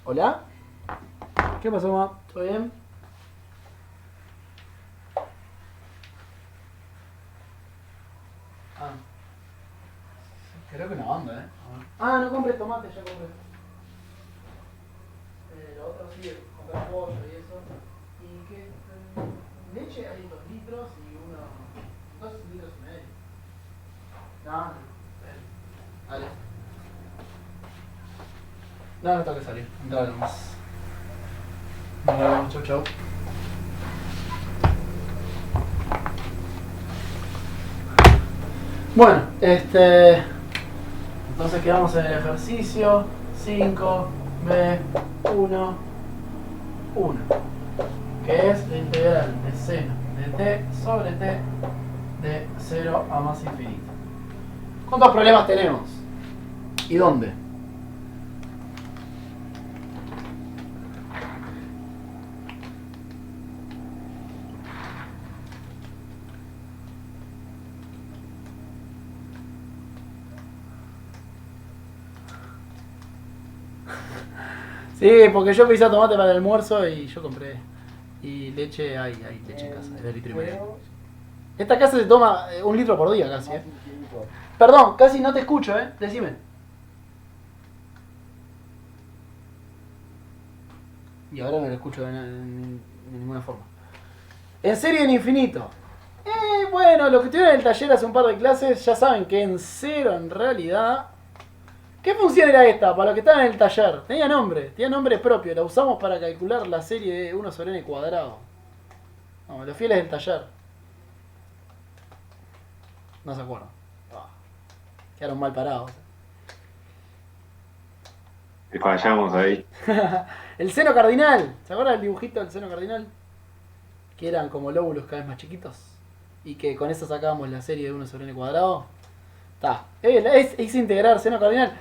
Hola. ¿Qué pasó, mamá? ¿Todo bien? Creo que una banda, no compré tomate, ya compré. Lo otro sí, comprar pollo y eso. ¿Y qué? Leche hay 2 litros y 2 litros y medio. No, dale. No tengo que salir. Entrale nomás. Nos vemos, chau. Bueno, entonces quedamos en el ejercicio 5b1, 1, que es la integral de seno de t sobre t de 0 a más infinito. ¿Cuántos problemas tenemos? ¿Y dónde? Sí, porque yo pisé tomate para el almuerzo y yo compré. Y leche, hay leche en casa, es de litro y medio. Esta casa se toma 1 litro por día casi, Más infinito. Perdón, casi no te escucho, decime. Y ahora no lo escucho de ninguna forma. En serie en infinito. Bueno, los que estuvieron en el taller hace un par de clases ya saben que en cero en realidad... ¿Qué función era esta? Para los que estaban en el taller. Tenía nombre propio. La usamos para calcular la serie de 1 sobre n cuadrado. No, los fieles del taller. No se acuerdan. Quedaron mal parados. Te fallamos ahí. El seno cardinal. ¿Se acuerdan del dibujito del seno cardinal? Que eran como lóbulos cada vez más chiquitos. Y que con eso sacábamos la serie de 1 sobre n cuadrado. Está. Es integrar seno cardinal.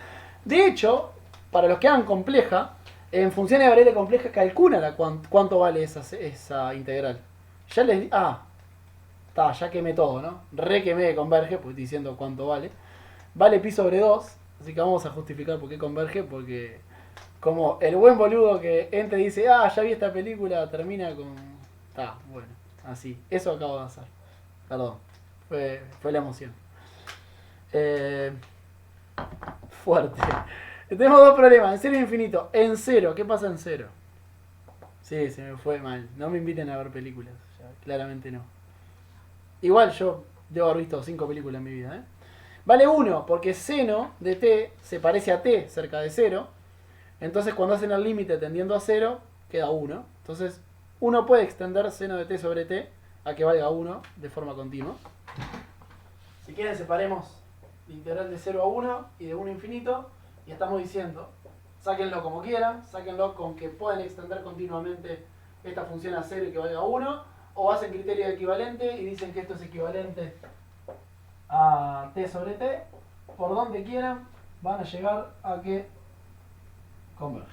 De hecho, para los que hagan compleja, en funciones de variable compleja calculan cuánto vale esa integral. Ya les di... ya quemé todo, ¿no? Re quemé de converge, porque estoy diciendo cuánto vale. Vale pi sobre 2, así que vamos a justificar por qué converge, porque como el buen boludo que entra y dice, ya vi esta película, termina con... bueno, así. Eso acabo de hacer. Perdón, fue la emoción. Fuerte. Tenemos dos problemas, en cero e infinito. En cero, ¿qué pasa en cero? Sí, se me fue mal. No me inviten a ver películas, ya, claramente no. Igual yo debo haber visto 5 películas en mi vida, Vale 1, porque seno de t se parece a t cerca de 0. Entonces cuando hacen el límite tendiendo a 0, queda 1. Entonces uno puede extender seno de t sobre t a que valga 1 de forma continua. Si quieren separemos la integral de 0 a 1 y de 1 a infinito. Y estamos diciendo, sáquenlo como quieran, sáquenlo con que puedan extender continuamente esta función a 0 y que valga 1. O hacen criterio de equivalente y dicen que esto es equivalente a t sobre t. Por donde quieran van a llegar a que converge.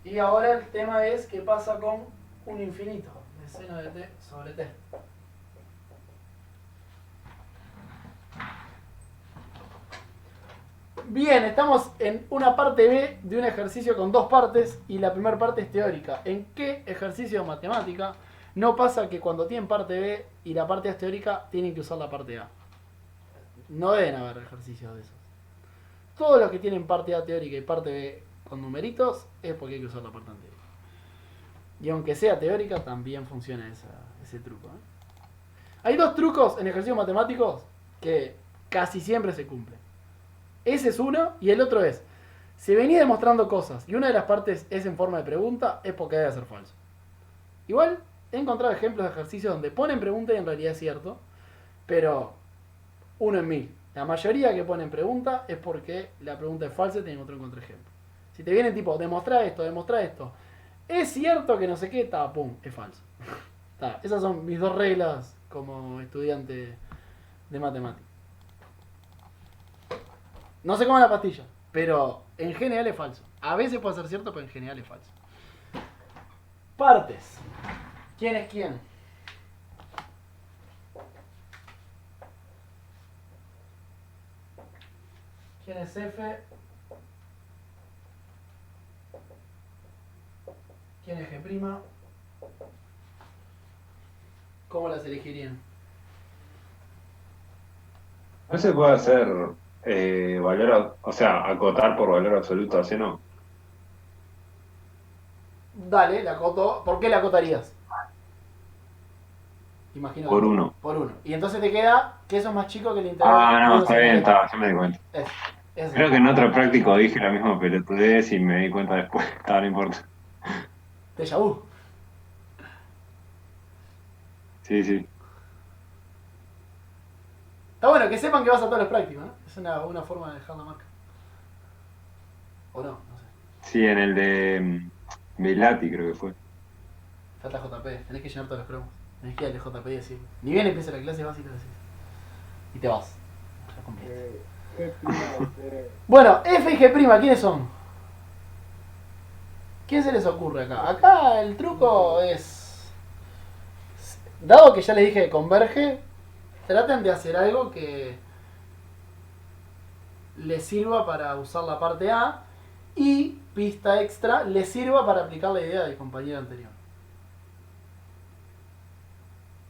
Y ahora el tema es qué pasa con un infinito de seno de t sobre t. Bien, estamos en una parte B de un ejercicio con 2 partes y la primera parte es teórica. ¿En qué ejercicio de matemática no pasa que cuando tienen parte B y la parte A es teórica tienen que usar la parte A? No deben haber ejercicios de esos. Todos los que tienen parte A teórica y parte B con numeritos es porque hay que usar la parte anterior. Y aunque sea teórica también funciona ese truco. Hay 2 trucos en ejercicios matemáticos que casi siempre se cumplen. Ese es uno, y el otro es, si venís demostrando cosas y una de las partes es en forma de pregunta, es porque debe ser falso. Igual, he encontrado ejemplos de ejercicios donde ponen pregunta y en realidad es cierto, pero 1 en 1000. La mayoría que ponen pregunta es porque la pregunta es falsa y tienen otro contraejemplo. Si te vienen tipo, demostrá esto, es cierto que no sé qué, pum, es falso. Esas son mis 2 reglas como estudiante de matemáticas. No se come la pastilla, pero en general es falso. A veces puede ser cierto, pero en general es falso. Partes. ¿Quién es quién? ¿Quién es F? ¿Quién es G'? ¿Cómo las elegirían? No se puede hacer valor, o sea, acotar por valor absoluto a seno. Dale, la acoto. ¿Por qué la acotarías? Imagino Por que 1. por 1. Y entonces te queda que eso es más chico que el integral. No, está bien, ya me di cuenta. Eso. Creo que en otro práctico dije la misma pelotudez y me di cuenta después. No importa. Déjà vu. Sí. Está bueno que sepan que vas a todos los prácticos, ¿no? Es una forma de dejar la marca. O no, no sé. Sí, en el de Velati creo que fue. Falta JP, tenés que llenar todos los cromos. Tenés que ir al JP y decir, ni bien empieza la clase, vas y lo decís. Y te vas. Ya cumpliste. Bueno, F y G', ¿quiénes son? ¿Quién se les ocurre acá? Acá el truco es... Dado que ya les dije que converge, traten de hacer algo que les sirva para usar la parte A y, pista extra, les sirva para aplicar la idea del compañero anterior.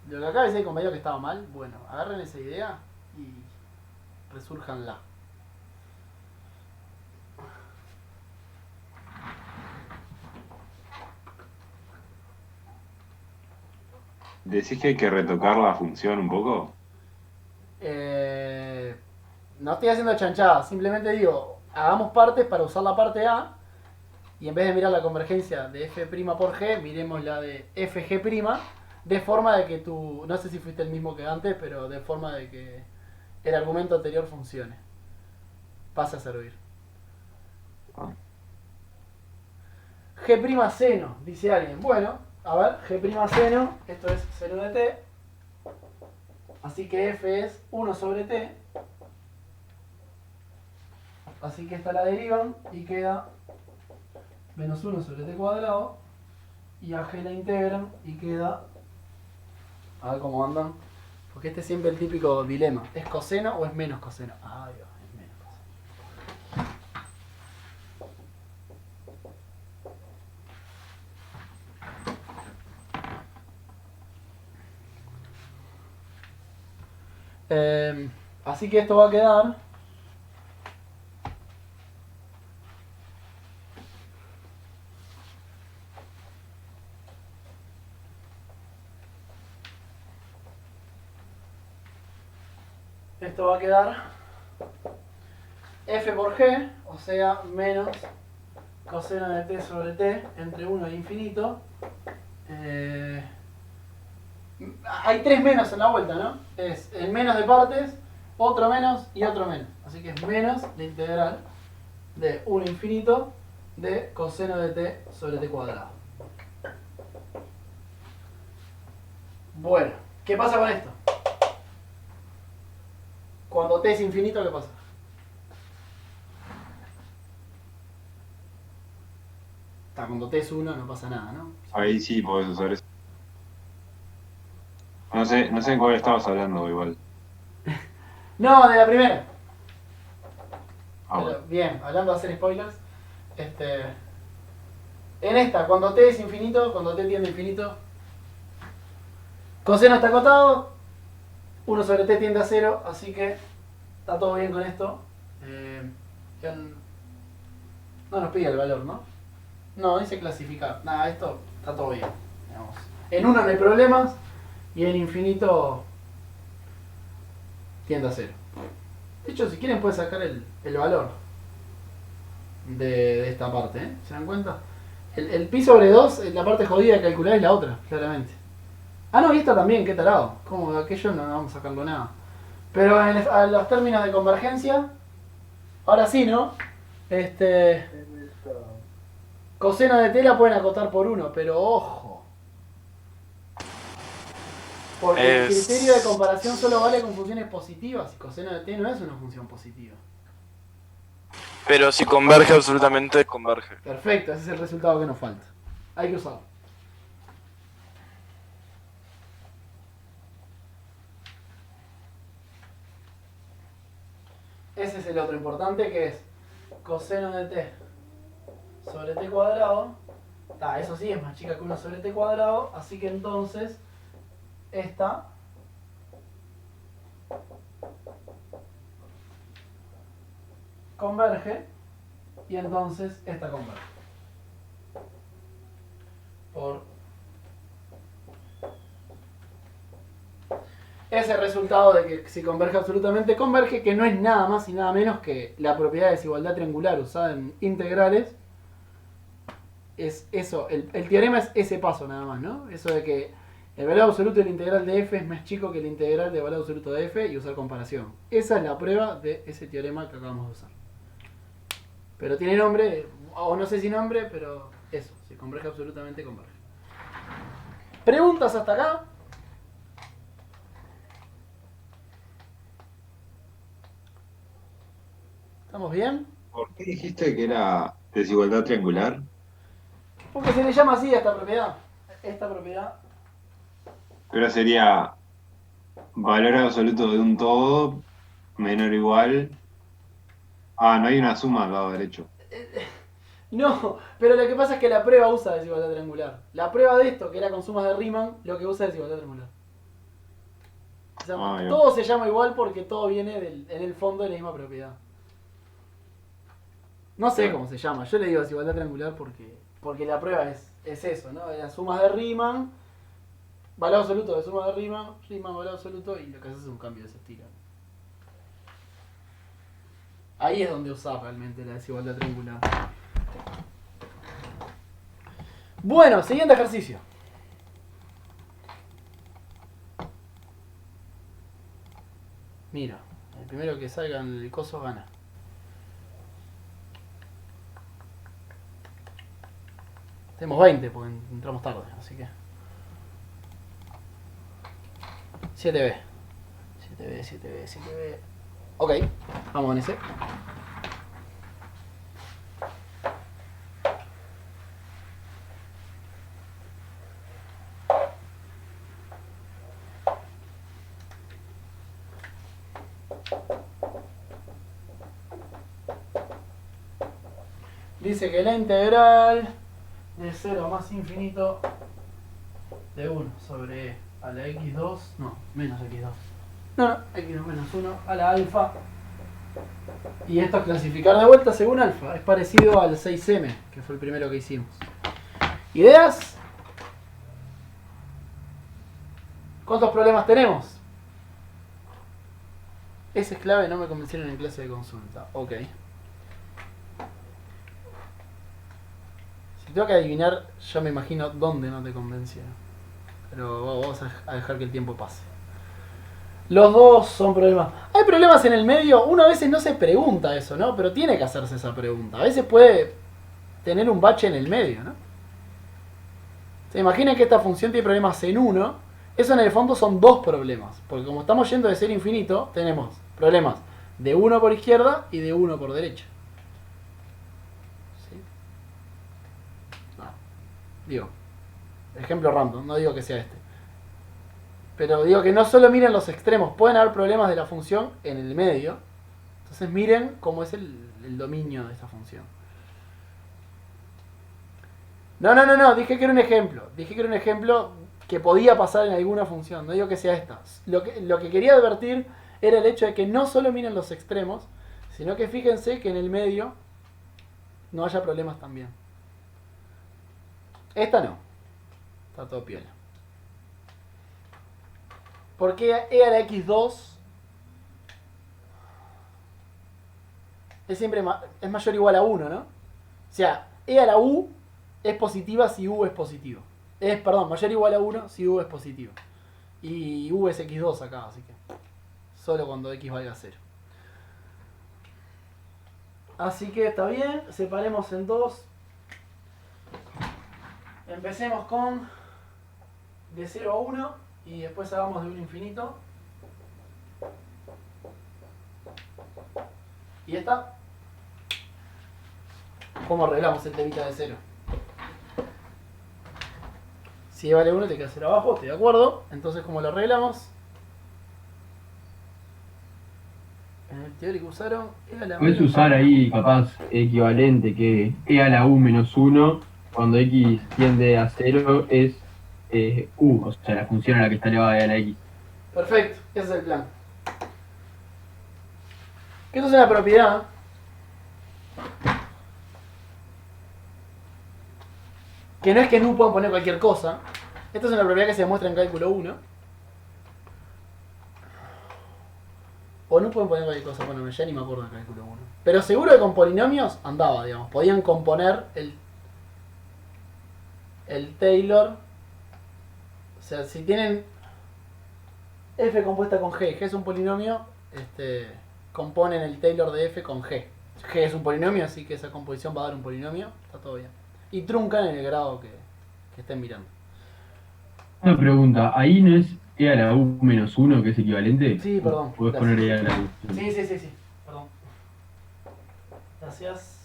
Lo que acaba de decir el compañero que estaba mal, bueno, agarren esa idea y resúrjanla. ¿Decís que hay que retocar la función un poco? No estoy haciendo chanchada, simplemente digo, hagamos partes para usar la parte A y en vez de mirar la convergencia de F' por G, miremos la de FG', de forma de que tú, no sé si fuiste el mismo que antes, pero de forma de que el argumento anterior funcione. Pase a servir. Ah. G' seno, dice alguien. Bueno, a ver, G' seno, esto es seno de t. Así que F es 1 sobre t. Así que esta la derivan y queda menos 1 sobre t cuadrado. Y a G la integran y queda... A ver cómo andan. Porque este es siempre el típico dilema. ¿Es coseno o es menos coseno? Ay, Dios, es menos coseno. Así que esto va a quedar F por G, o sea, menos coseno de t sobre t entre 1 e infinito. Hay tres menos en la vuelta, ¿no? Es el menos de partes, otro menos y otro menos. Así que es menos la integral de 1 infinito de coseno de t sobre t cuadrado. Bueno, ¿qué pasa con esto? Cuando t es infinito, ¿qué pasa? Cuando t es 1 no pasa nada, ¿no? Ahí sí podés usar eso. No sé en cuál estabas hablando igual. No, de la primera. Ah, bueno. Pero, bien, hablando de hacer spoilers. En esta, cuando t es infinito, cuando t tiende a infinito, coseno está acotado, 1 sobre t tiende a 0, así que está todo bien con esto. No nos pide el valor, ¿no? No, dice clasificar. Nada, esto está todo bien. Digamos. En 1 no hay problemas y en infinito tiende a 0. De hecho, si quieren pueden sacar el valor de esta parte, ¿eh? ¿Se dan cuenta? El pi sobre 2, la parte jodida de calcular es la otra, claramente. Ah, no, y esta también, qué tarado. Como de aquello no vamos a sacarlo nada. Pero a los términos de convergencia, ahora sí, ¿no? Coseno de t la pueden acotar por 1, pero ojo. Porque el criterio de comparación solo vale con funciones positivas y coseno de t no es una función positiva. Pero si converge absolutamente, converge. Perfecto, ese es el resultado que nos falta. Hay que usarlo. Ese es el otro importante, que es coseno de t sobre t cuadrado. Eso sí es más chica que 1 sobre t cuadrado, así que entonces esta converge y entonces esta converge. Por ese resultado de que si converge absolutamente converge, que no es nada más y nada menos que la propiedad de desigualdad triangular usada en integrales. Es eso, el teorema es ese paso nada más, ¿no? Eso de que el valor absoluto del integral de f es más chico que el integral del valor absoluto de f y usar comparación. Esa es la prueba de ese teorema que acabamos de usar. Pero tiene nombre, o no sé si nombre, pero eso, si converge absolutamente converge. ¿Preguntas hasta acá? ¿Estamos bien? ¿Por qué dijiste que era desigualdad triangular? Porque se le llama así a esta propiedad. Esta propiedad. Pero sería valor absoluto de un todo menor o igual. Ah, no hay una suma al lado derecho. No, pero lo que pasa es que la prueba usa desigualdad triangular. La prueba de esto, que era con sumas de Riemann, lo que usa es desigualdad triangular. O sea, Ah, ya. todo se llama igual porque todo viene en el fondo de la misma propiedad. No sé cómo se llama, yo le digo desigualdad triangular porque la prueba es eso, ¿no? Las sumas de Riemann, valor absoluto de suma de Riemann, Riemann valor absoluto, y lo que haces es un cambio de ese estilo. Ahí es donde usar realmente la desigualdad triangular. Bueno, siguiente ejercicio. Mira, el primero que salga en el coso gana. Tenemos 20 porque entramos tarde, así que... 7B. 7B, 7B, 7B. Ok, vamos con ese. Dice que la integral de 0 más infinito de 1 sobre e a la x2, no, menos x2. No, x2 menos 1 a la alfa. Y esto es clasificar de vuelta según alfa. Es parecido al 6m, que fue el primero que hicimos. ¿Ideas? ¿Cuántos problemas tenemos? Ese es clave, no me convencieron en clase de consulta. Ok. Si tengo que adivinar, yo me imagino dónde no te convencieron. Pero vamos a dejar que el tiempo pase. Los dos son problemas. Hay problemas en el medio, uno a veces no se pregunta eso, ¿no? Pero tiene que hacerse esa pregunta. A veces puede tener un bache en el medio, ¿no? Se imaginen que esta función tiene problemas en 1. Eso en el fondo son dos problemas. Porque como estamos yendo de 0 a infinito, tenemos problemas de 1 por izquierda y de 1 por derecha. ¿Sí? No. Digo, ejemplo random, no digo que sea este. Pero digo que no solo miren los extremos, pueden haber problemas de la función en el medio. Entonces miren cómo es el dominio de esta función. No, dije que era un ejemplo. Dije que era un ejemplo que podía pasar en alguna función, no digo que sea esta. Lo que quería advertir era el hecho de que no solo miren los extremos, sino que fíjense que en el medio no haya problemas también. Esta no. Está todo piola. Porque e a la x2 es siempre es mayor o igual a 1, ¿no? O sea, e a la u es positiva si u es positivo. Perdón, mayor o igual a 1 si u es positivo. Y u es x2 acá, así que solo cuando x valga 0. Así que está bien, separemos en dos. Empecemos con de 0 a 1 y después hagamos de 1 a infinito. Y ya está. ¿Cómo arreglamos el temita de 0? Si vale 1 te queda 0 abajo, estoy de acuerdo. Entonces, ¿cómo lo arreglamos? En el teórico usaron e a la Puedes usar ahí, capaz, equivalente, que e a la u menos 1, cuando x tiende a 0, es u, o sea, la función a la que está elevada e a la x. Perfecto, ese es el plan. Que esto es una propiedad que no es que en u puedan poner cualquier cosa. Esta es una propiedad que se demuestra en cálculo 1. O no pueden poner cualquier cosa, bueno, ya ni me acuerdo en cálculo 1. Pero seguro que con polinomios andaba, digamos. Podían componer el Taylor. O sea, si tienen f compuesta con g es un polinomio, componen el Taylor de f con g. G es un polinomio, así que esa composición va a dar un polinomio, está todo bien. Y truncan en el grado que estén mirando. Una pregunta, ¿ahí no es e a la u menos 1 que es equivalente? Sí, perdón. Puedes Gracias. poner e a la u. Sí, perdón. Gracias.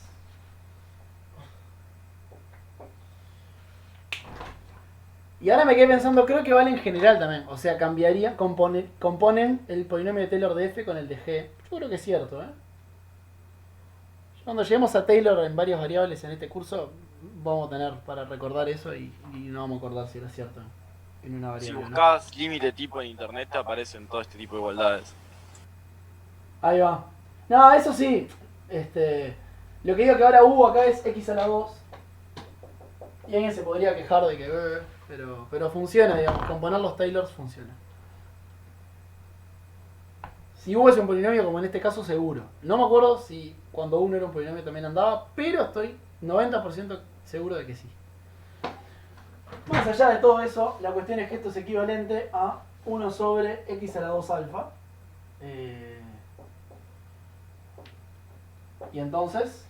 Y ahora me quedé pensando, creo que vale en general también. O sea, cambiaría, componen el polinomio de Taylor de f con el de g. Yo creo que es cierto, ¿eh? Cuando lleguemos a Taylor en varias variables en este curso, vamos a tener para recordar eso y no vamos a acordar si era cierto en una Si variable. ¿No? buscas límite tipo en internet te aparecen todo este tipo de igualdades. Ahí va. No, eso sí. Lo que digo que ahora U acá es x a la 2. Y alguien se podría quejar de que... pero funciona, digamos. Componer los Taylors funciona. Si U es un polinomio, como en este caso, seguro. No me acuerdo si cuando 1 era un polinomio también andaba, pero estoy 90% seguro de que sí. Más allá de todo eso, la cuestión es que esto es equivalente a 1 sobre x a la 2 alfa. Y entonces...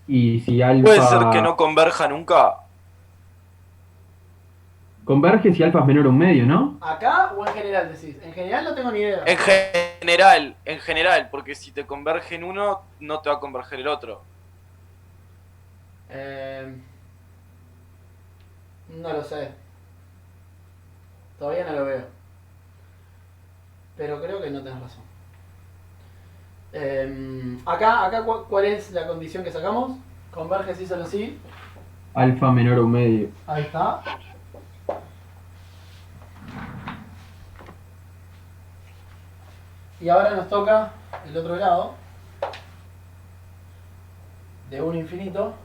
Y si alfa... Puede ser que no converja nunca. Converge si alfa es menor a un medio, ¿no? ¿Acá o en general decís? En general no tengo ni idea. En general, porque si te converge en uno, no te va a converger el otro. No lo sé. Todavía no lo veo. Pero creo que no tenés razón. Acá ¿cuál es la condición que sacamos? Converge sí solo sí. Alfa menor a un medio. Ahí está. Y ahora nos toca el otro lado. De 1 infinito.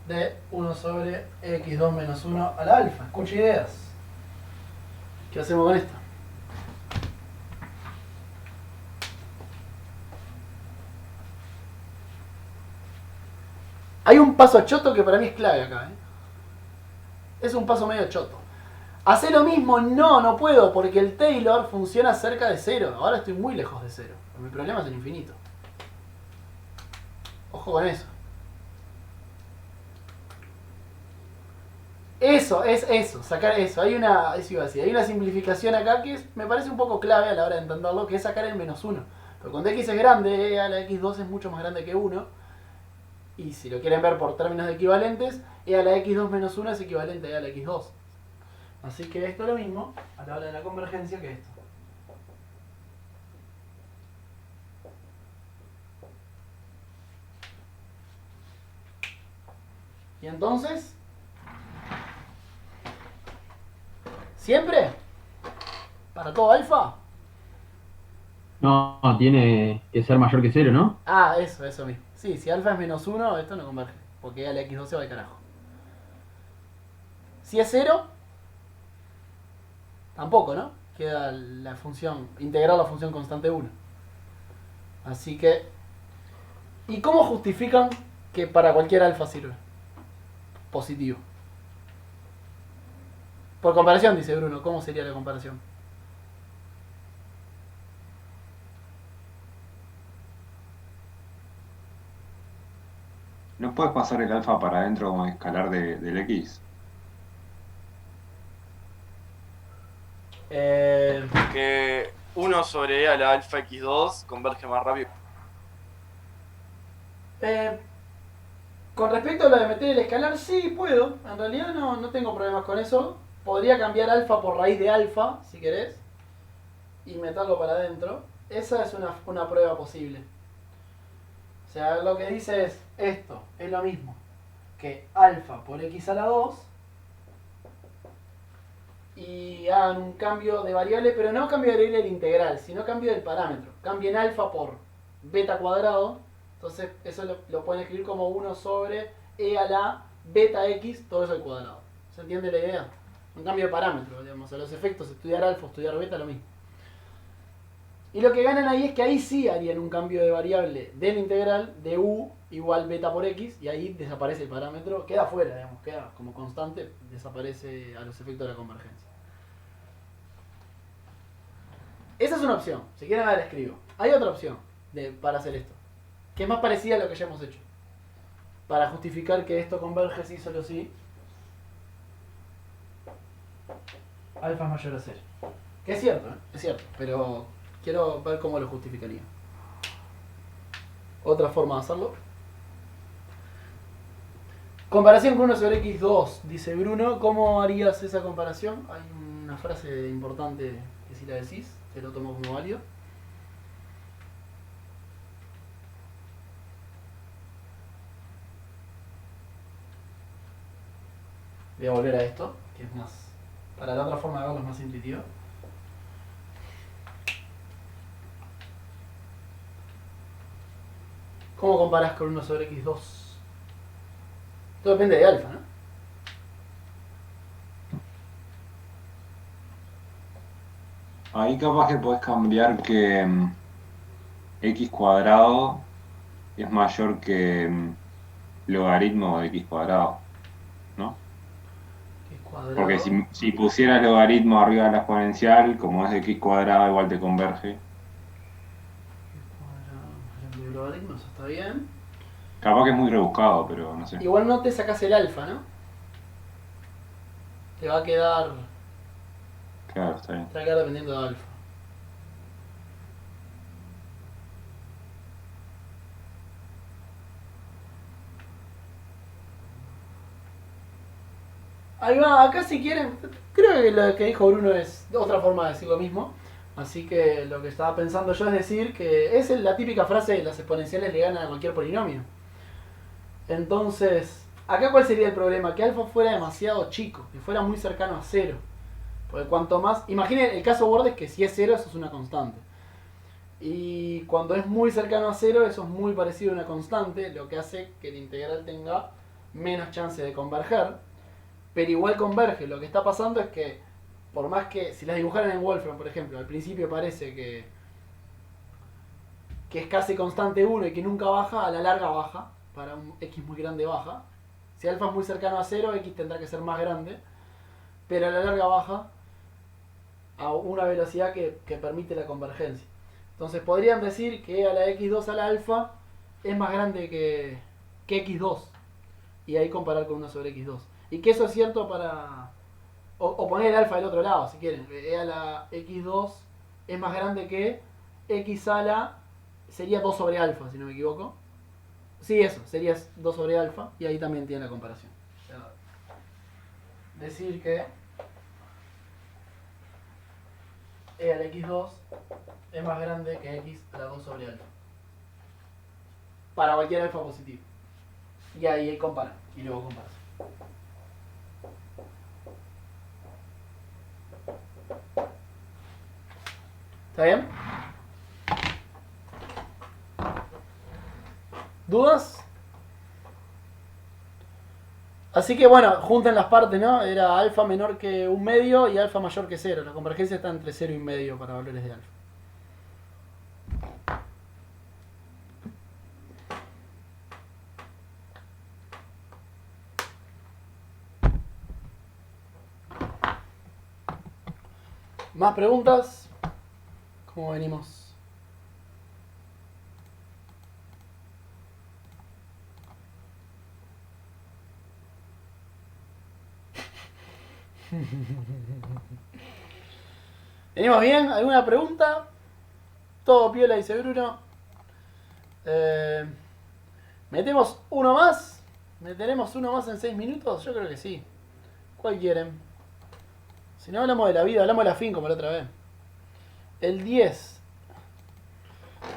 De 1 sobre x2 menos 1 a la alfa. Escucha ideas. ¿Qué hacemos con esto? Hay un paso choto que para mí es clave acá. Es un paso medio choto. ¿Hacer lo mismo? No puedo, porque el Taylor funciona cerca de 0. Ahora estoy muy lejos de 0. Mi problema es el infinito. Ojo con eso. Eso, sacar eso. Hay una simplificación acá que me parece un poco clave a la hora de entenderlo, que es sacar el menos 1. Pero cuando x es grande, e a la x2 es mucho más grande que 1. Y si lo quieren ver por términos de equivalentes, e a la x2 menos 1 es equivalente a e a la x2. Así que esto es lo mismo a la hora de la convergencia que esto. Y entonces, ¿siempre? ¿Para todo alfa? No, tiene que ser mayor que 0, ¿no? Ah, eso mismo. Sí, si alfa es menos 1, esto no converge. Porque e a la x2 se va al carajo. Si es 0, tampoco, ¿no? Queda la función, integrar la función constante 1. Así que... ¿Y cómo justifican que para cualquier alfa sirve? Positivo. Por comparación, dice Bruno. ¿Cómo sería la comparación? ¿No puedes pasar el alfa para adentro como escalar del X? Que 1 sobre e a la alfa x2 converge más rápido. Con respecto a lo de meter el escalar, sí puedo. En realidad no tengo problemas con eso. Podría cambiar alfa por raíz de alfa, si querés, y meterlo para adentro. Esa es una prueba posible. O sea, lo que dice es esto, es lo mismo que alfa por x a la 2 y hagan un cambio de variable, pero no cambio de variable del integral, sino cambio del parámetro. Cambien alfa por beta cuadrado, entonces eso lo pueden escribir como 1 sobre e a la beta x, todo eso al cuadrado. ¿Se entiende la idea? Un cambio de parámetro, digamos, a los efectos, estudiar alfa, estudiar beta, lo mismo. Y lo que ganan ahí es que ahí sí harían un cambio de variable del integral de u igual beta por x, y ahí desaparece el parámetro, queda fuera, digamos, queda como constante, desaparece a los efectos de la convergencia. Esa es una opción, si quieren la escribo. Hay otra opción para hacer esto, que es más parecida a lo que ya hemos hecho. Para justificar que esto converge sí solo sí, alfa es mayor a 0. Que es cierto, es cierto, pero quiero ver cómo lo justificaría. Otra forma de hacerlo. Comparación con 1 sobre x2, dice Bruno. ¿Cómo harías esa comparación? Hay una frase importante que si la decís, te lo tomo como válido. Voy a volver a esto, que es más... Para la otra forma de verlo es más intuitivo. ¿Cómo comparás con 1 sobre x2? Todo depende de alfa, ¿no? Ahí capaz que podés cambiar que x cuadrado es mayor que logaritmo de x cuadrado, ¿no? X cuadrado. Porque si pusieras logaritmo arriba de la exponencial, como es de x cuadrado, igual te converge. X cuadrado, por ejemplo, el logaritmo, eso está bien. Capaz que es muy rebuscado, pero no sé. Igual no te sacás el alfa, ¿no? Te va a quedar... Claro, está bien. Te va a quedar dependiendo de alfa. Ahí va, acá si quieren, creo que lo que dijo Bruno es otra forma de decir lo mismo. Así que lo que estaba pensando yo es decir que es la típica frase de las exponenciales le ganan a cualquier polinomio. Entonces, acá cuál sería el problema, que alfa fuera demasiado chico, que fuera muy cercano a 0. Porque cuanto más, imaginen el caso borde es que si es 0 eso es una constante. Y cuando es muy cercano a 0 eso es muy parecido a una constante, lo que hace que el integral tenga menos chance de converger. Pero igual converge. Lo que está pasando es que, por más que, si las dibujaran en Wolfram, por ejemplo, al principio parece que es casi constante 1 y que nunca baja, a la larga baja. Para un x muy grande baja. Si alfa es muy cercano a 0, x tendrá que ser más grande. Pero a la larga baja a una velocidad que permite la convergencia. Entonces podrían decir que a la x2 a la alfa es más grande que x2. Y ahí comparar con 1 sobre x2. Y que eso es cierto para... O poner el alfa del otro lado, si quieren. E a la x2 es más grande que x a la... Sería 2 sobre alfa, si no me equivoco. Sí, eso, sería 2 sobre alfa. Y ahí también tiene la comparación. O sea, decir que e a la x2 es más grande que x a la 2 sobre alfa. Para cualquier alfa positivo. Y ahí comparan. Y luego comparas. ¿Está bien? ¿Dudas? Así que bueno, junten las partes, ¿no? Era alfa menor que 1/2 y alfa mayor que 0. La convergencia está entre 0 y 1/2 para valores de alfa. ¿Más preguntas? ¿Cómo venimos? ¿Venimos bien? ¿Alguna pregunta? Todo piola, dice Bruno. ¿Metemos uno más? ¿Meteremos uno más en 6 minutos? Yo creo que sí. ¿Cuál quieren? Si no hablamos de la vida, hablamos de la fin como la otra vez. El 10.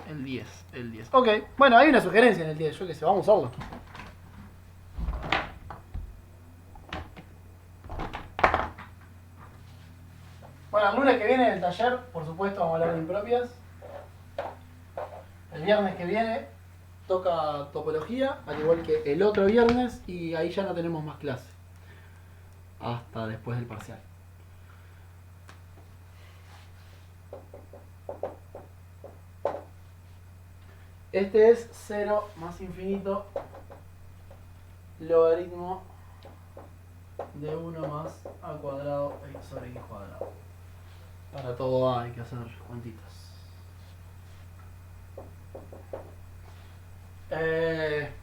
El 10. Ok, bueno, hay una sugerencia en el 10. Yo qué sé, vamos a usarlo. Bueno, el lunes que viene en el taller, por supuesto, vamos a hablar de impropias. El viernes que viene toca topología, al igual que el otro viernes, y ahí ya no tenemos más clase. Hasta después del parcial. Este es 0 más infinito logaritmo de 1 más a cuadrado x sobre x cuadrado. Para todo A hay que hacer cuentitas.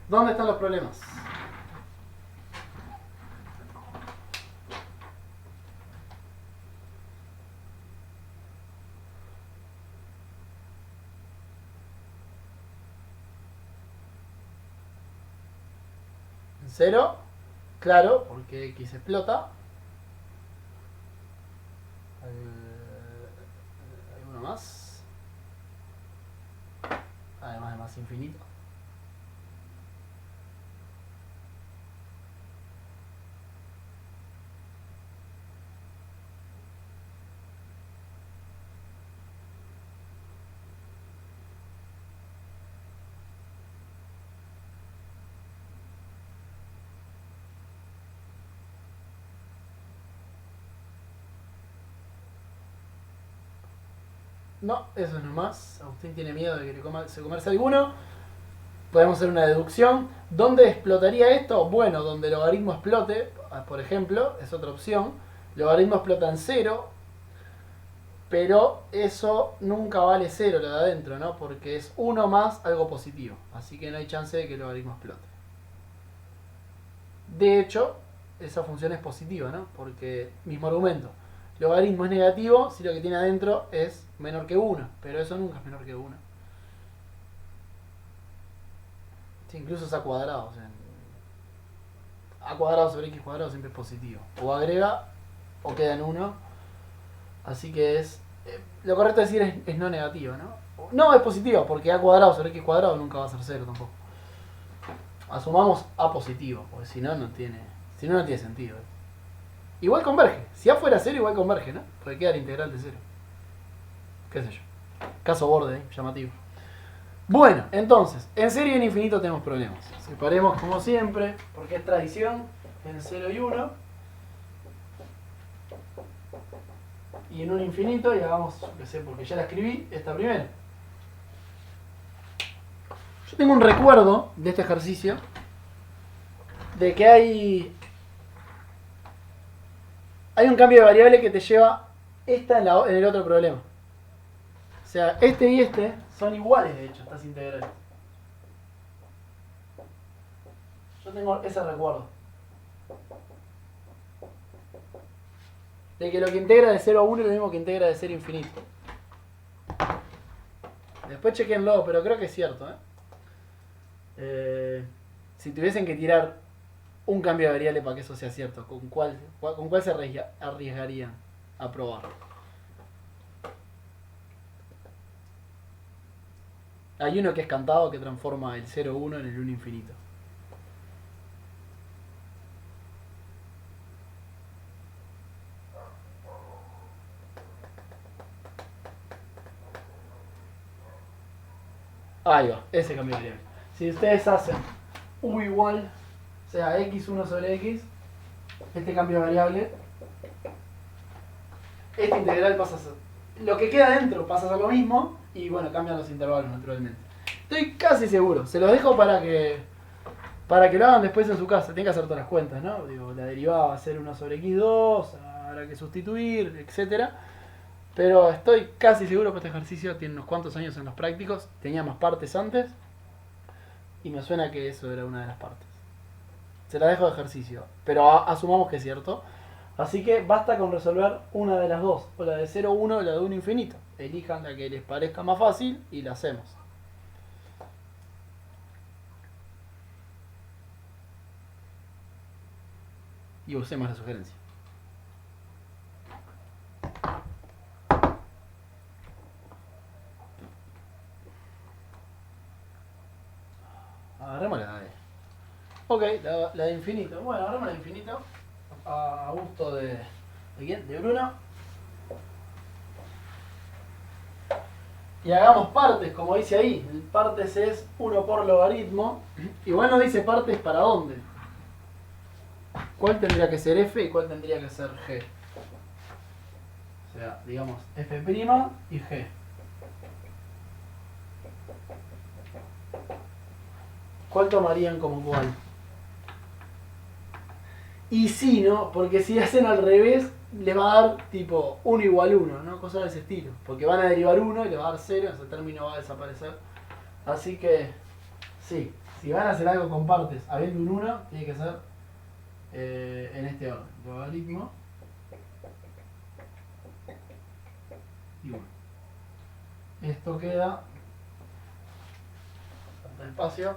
¿Dónde están los problemas? en 0. Claro, porque X explota. Hay uno más. Además de más infinito. No, eso no más. Agustín tiene miedo de que se comerse alguno. Podemos hacer una deducción. ¿Dónde explotaría esto? Bueno, donde el logaritmo explote, por ejemplo, es otra opción. El logaritmo explota en 0, pero eso nunca vale 0 lo de adentro, ¿no? Porque es 1 más algo positivo. Así que no hay chance de que el logaritmo explote. De hecho, esa función es positiva, ¿no? Porque, mismo argumento. Logaritmo es negativo si lo que tiene adentro es menor que 1, pero eso nunca es menor que 1. Sí, incluso es a cuadrado. O sea, a cuadrado sobre x cuadrado siempre es positivo. O agrega o queda en 1. Así que es... lo correcto decir es no negativo, ¿no? No, es positivo, porque a cuadrado sobre x cuadrado nunca va a ser 0 tampoco. Asumamos a positivo, porque si no, no tiene sentido. Igual converge. Si A fuera 0, igual converge, ¿no? Porque queda la integral de 0. Qué sé yo. Caso borde, llamativo. Bueno, entonces, en serie y en infinito tenemos problemas. Separemos como siempre, porque es tradición, en 0 y 1. Y en un infinito, y hagamos, yo qué sé, porque ya la escribí, esta primera. Yo tengo un recuerdo de este ejercicio, de que hay un cambio de variable que te lleva esta en el otro problema. O sea, este y este son iguales, de hecho, estas integrales. Yo tengo ese recuerdo. De que lo que integra de 0 a 1 es lo mismo que integra de 0 a infinito. Después chequenlo, pero creo que es cierto, si tuviesen que tirar un cambio de variable para que eso sea cierto, ¿con cuál se arriesgarían a probar? Hay uno que es cantado que transforma el 0,1 en el 1 infinito. Ahí va, ese cambio de variable. Si ustedes hacen u igual, o sea, x1 sobre x, este cambio de variable, esta integral pasa a ser... Lo que queda dentro pasa a ser lo mismo, y bueno, cambian los intervalos naturalmente. Estoy casi seguro, se los dejo para que lo hagan después en su casa. Tienen que hacer todas las cuentas, ¿no? Digo, la derivada va a ser 1 sobre x2, habrá que sustituir, etc. Pero estoy casi seguro que este ejercicio tiene unos cuantos años en los prácticos, tenía más partes antes, y me suena que eso era una de las partes. Se la dejo de ejercicio, pero asumamos que es cierto. Así que basta con resolver una de las dos, o la de 0, 1 o la de 1 infinito. Elijan la que les parezca más fácil y la hacemos. Y usemos la sugerencia. Agarremos la de... Ok, la de infinito. Bueno, agarremos la de infinito. A gusto ¿de quién? De Bruno. Y hagamos partes, como dice ahí. El partes es 1 por logaritmo. Igual no dice partes para dónde. ¿Cuál tendría que ser f y cuál tendría que ser g? O sea, digamos f' y g. ¿Cuál tomarían como cuál? Y sí, ¿no? Porque si hacen al revés, les va a dar tipo 1 igual 1, ¿no? Cosas de ese estilo. Porque van a derivar 1 y les va a dar 0, ese término va a desaparecer. Así que, sí, si van a hacer algo con partes habiendo un 1, tiene que ser en este orden. Logaritmo y 1. Esto queda, falta espacio,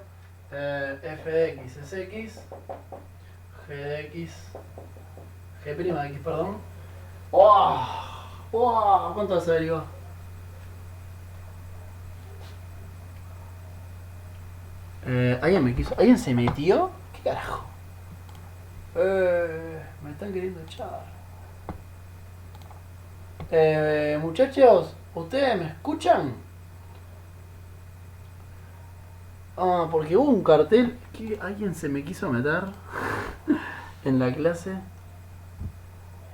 F de x es x, g de x, g' de x, perdón. ¡Oh! ¡Oh! ¿Cuánto se derivó? ¿Alguien se metió? ¿Qué carajo? Me están queriendo echar. Muchachos, ¿ustedes me escuchan? Ah, porque hubo un cartel que alguien se me quiso meter en la clase.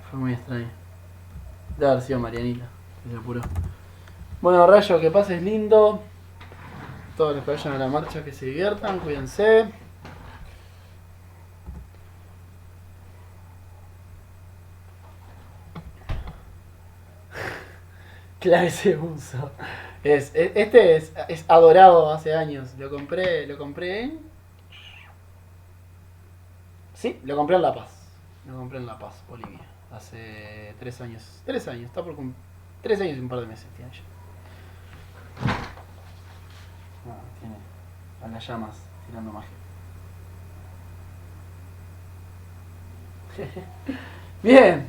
Fue muy extraño. Debe haber sido Marianita, que se apuró. Bueno, Rayo, que pases lindo. Todos los que vayan a la marcha que se diviertan, cuídense. Clave ese uso. Este es adorado hace años. Lo compré en. Sí, lo compré en La Paz. Lo compré en La Paz, Bolivia. Hace 3 años. 3 años, está por 3 años y un par de meses tiene ya. Tiene a las llamas tirando magia. Bien.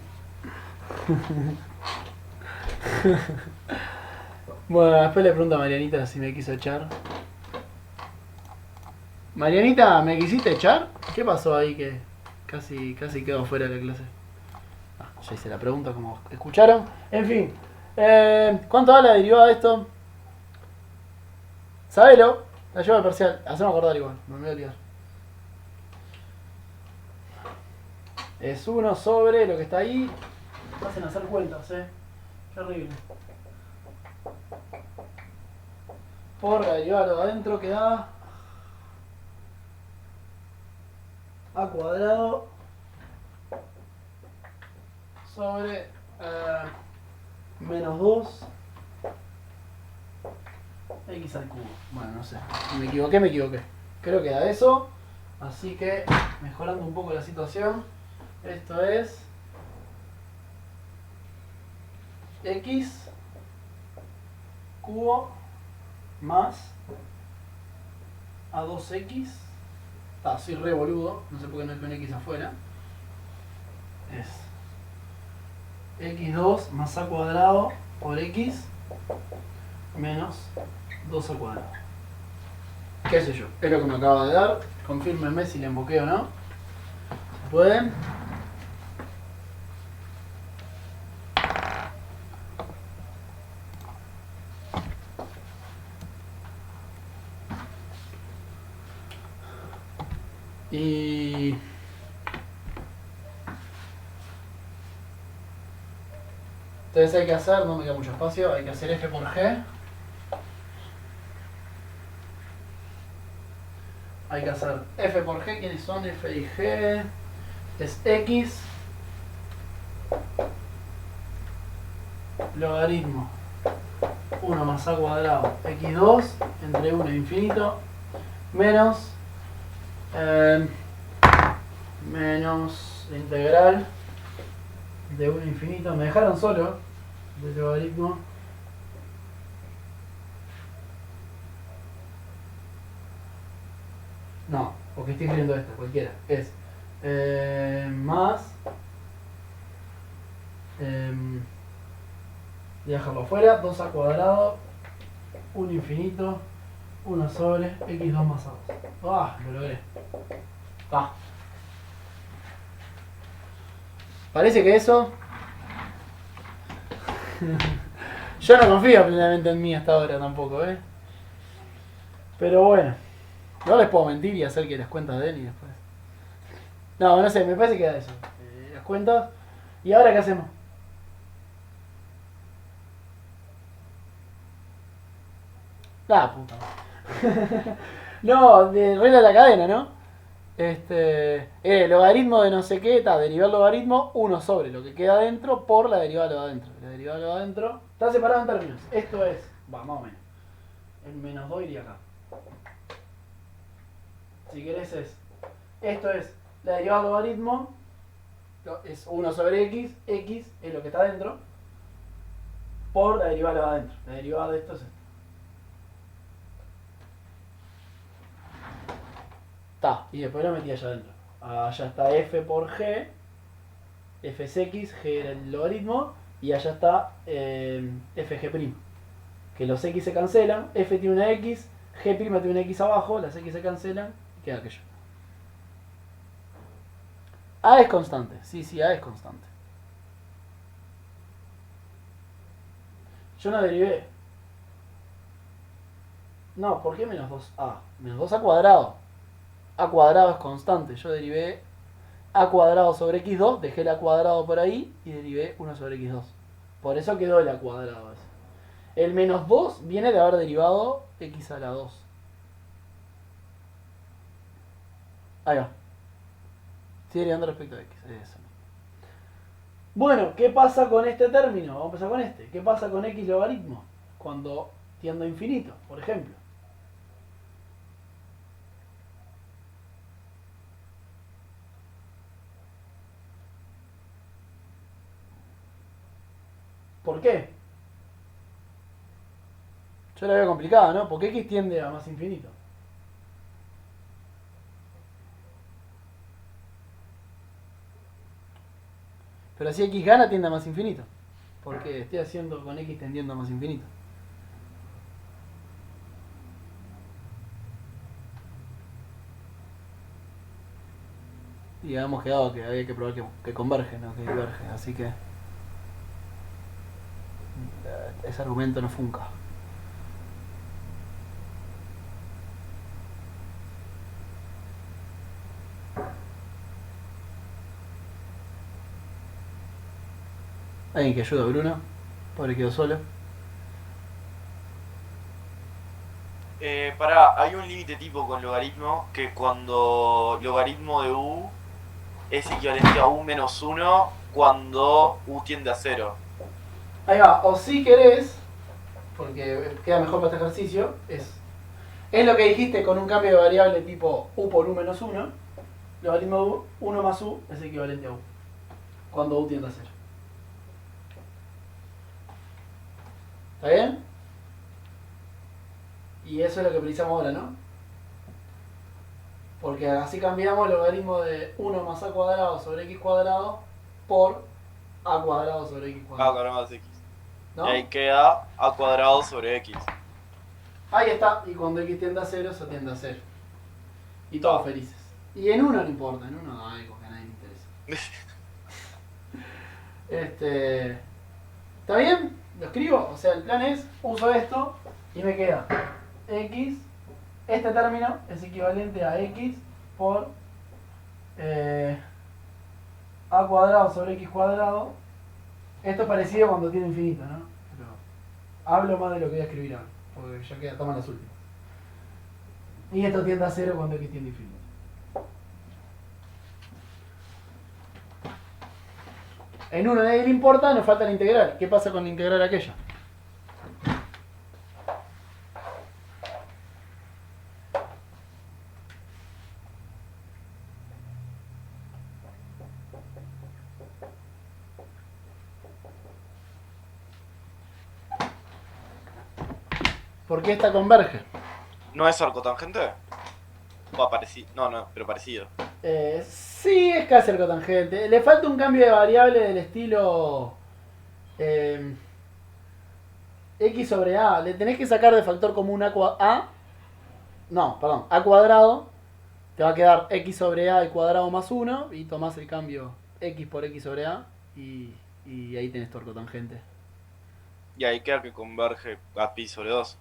Bueno, después le pregunto a Marianita si me quiso echar. Marianita, ¿me quisiste echar? ¿Qué pasó ahí que casi quedó fuera de la clase? Ya hice la pregunta como escucharon. En fin, ¿cuánto da la derivada de esto? Sabelo, la llevo al parcial. Hacemos acordar igual, no me voy a olvidar. Es 1 sobre lo que está ahí. Me hacen hacer cuentas, Qué horrible. Por la derivada de lo de adentro que da a cuadrado sobre menos 2 x al cubo. Bueno, no sé. Si me equivoqué. Creo que da eso. Así que, mejorando un poco la situación, esto es x cubo más a 2x. Soy re boludo, no sé por qué no hay con x afuera. Es x2 más a cuadrado por x menos 2 al cuadrado. ¿Qué sé yo? Es lo que me acaba de dar. Confírmenme si le emboqué o no. ¿Se pueden? Y entonces hay que hacer, no me queda mucho espacio, hay que hacer f por g. Hay que hacer f por g, ¿quiénes son? F y g es x logaritmo 1 más a cuadrado x2 entre 1 e infinito menos integral de 1 a infinito. Me dejaron solo de logaritmo no, porque estoy escribiendo esto, cualquiera es más voy a dejarlo afuera, 2 a cuadrado 1 infinito 1 sobre x2 más a 2. Lo logré. Parece que eso yo no confío plenamente en mí hasta ahora tampoco, pero bueno, no les puedo mentir y hacer que las cuentas den y después no sé, me parece que da eso, las cuentas. ¿Y ahora qué hacemos? Puta. No, regla de la cadena, ¿no? Logaritmo de no sé qué, derivar el logaritmo 1 sobre lo que queda adentro por la derivada de lo de adentro. La derivada de lo de adentro está separado en términos. Esto es, más o menos. El menos 2 iría acá. Si querés esto es la derivada del logaritmo, es 1 sobre x, x es lo que está adentro, por la derivada de lo de adentro. La derivada de esto es esto. Ta, y después lo metí allá adentro. Allá está f por g, f es x, g era el logaritmo, y allá está fg', que los x se cancelan, f tiene una x, g' tiene una x abajo, las x se cancelan, y queda aquello. A es constante, sí, A es constante. Yo no derivé. No, ¿por qué menos 2a? Menos 2a cuadrado. A cuadrado es constante. Yo derivé a cuadrado sobre x2, dejé el a cuadrado por ahí y derivé 1 sobre x2. Por eso quedó el a cuadrado ese. El menos 2 viene de haber derivado x a la 2. Ahí va. Sigue derivando respecto a x. Eso. Bueno, ¿qué pasa con este término? Vamos a empezar con este. ¿Qué pasa con x logaritmo? Cuando tiendo a infinito, por ejemplo. ¿Por qué? Yo la veo complicada, ¿no? Porque x tiende a más infinito. Pero si x gana, tiende a más infinito. Porque estoy haciendo con x tendiendo a más infinito. Y habíamos quedado que había que probar que converge, no que diverge. Así que ese argumento no funca. ¿Alguien que ayude a Bruno? Pobre quedó solo. Pará, hay un límite tipo con logaritmo que cuando logaritmo de u es equivalente a u menos 1 cuando u tiende a 0. Ahí va, o si querés, porque queda mejor para este ejercicio, es lo que dijiste con un cambio de variable tipo u por u menos 1, logaritmo de u, 1 más u es equivalente a u, cuando u tiende a 0. ¿Está bien? Y eso es lo que utilizamos ahora, ¿no? Porque así cambiamos el logaritmo de 1 más a cuadrado sobre x cuadrado por a cuadrado sobre x A cuadrado. cuadrado más x. ¿No? Y ahí queda a cuadrado sobre x. Ahí está, y cuando x tiende a 0, eso tiende a 0. Y todos felices. Y en 1 no importa, en 1 no hay algo que a nadie le interesa. ¿Está bien? ¿Lo escribo? O sea, el plan es, uso esto y me queda x, este término es equivalente a x por a cuadrado sobre x cuadrado. Esto es parecido cuando tiene infinito, ¿no? Pero hablo más de lo que voy a escribir ahora, porque ya queda, toman las últimas. Y esto tiende a 0 cuando x tiende a infinito. En 1 nadie le importa, nos falta la integral. ¿Qué pasa con la integral aquella? ¿Por qué esta converge? ¿No es arcotangente? O parecido. No, pero parecido. Sí, es casi arcotangente. Le falta un cambio de variable del estilo x sobre a. Le tenés que sacar de factor común a cuadrado. Te va a quedar x sobre a al cuadrado más 1 y tomás el cambio x por x sobre a y ahí tenés tu arcotangente. Y ahí queda que converge a pi sobre 2.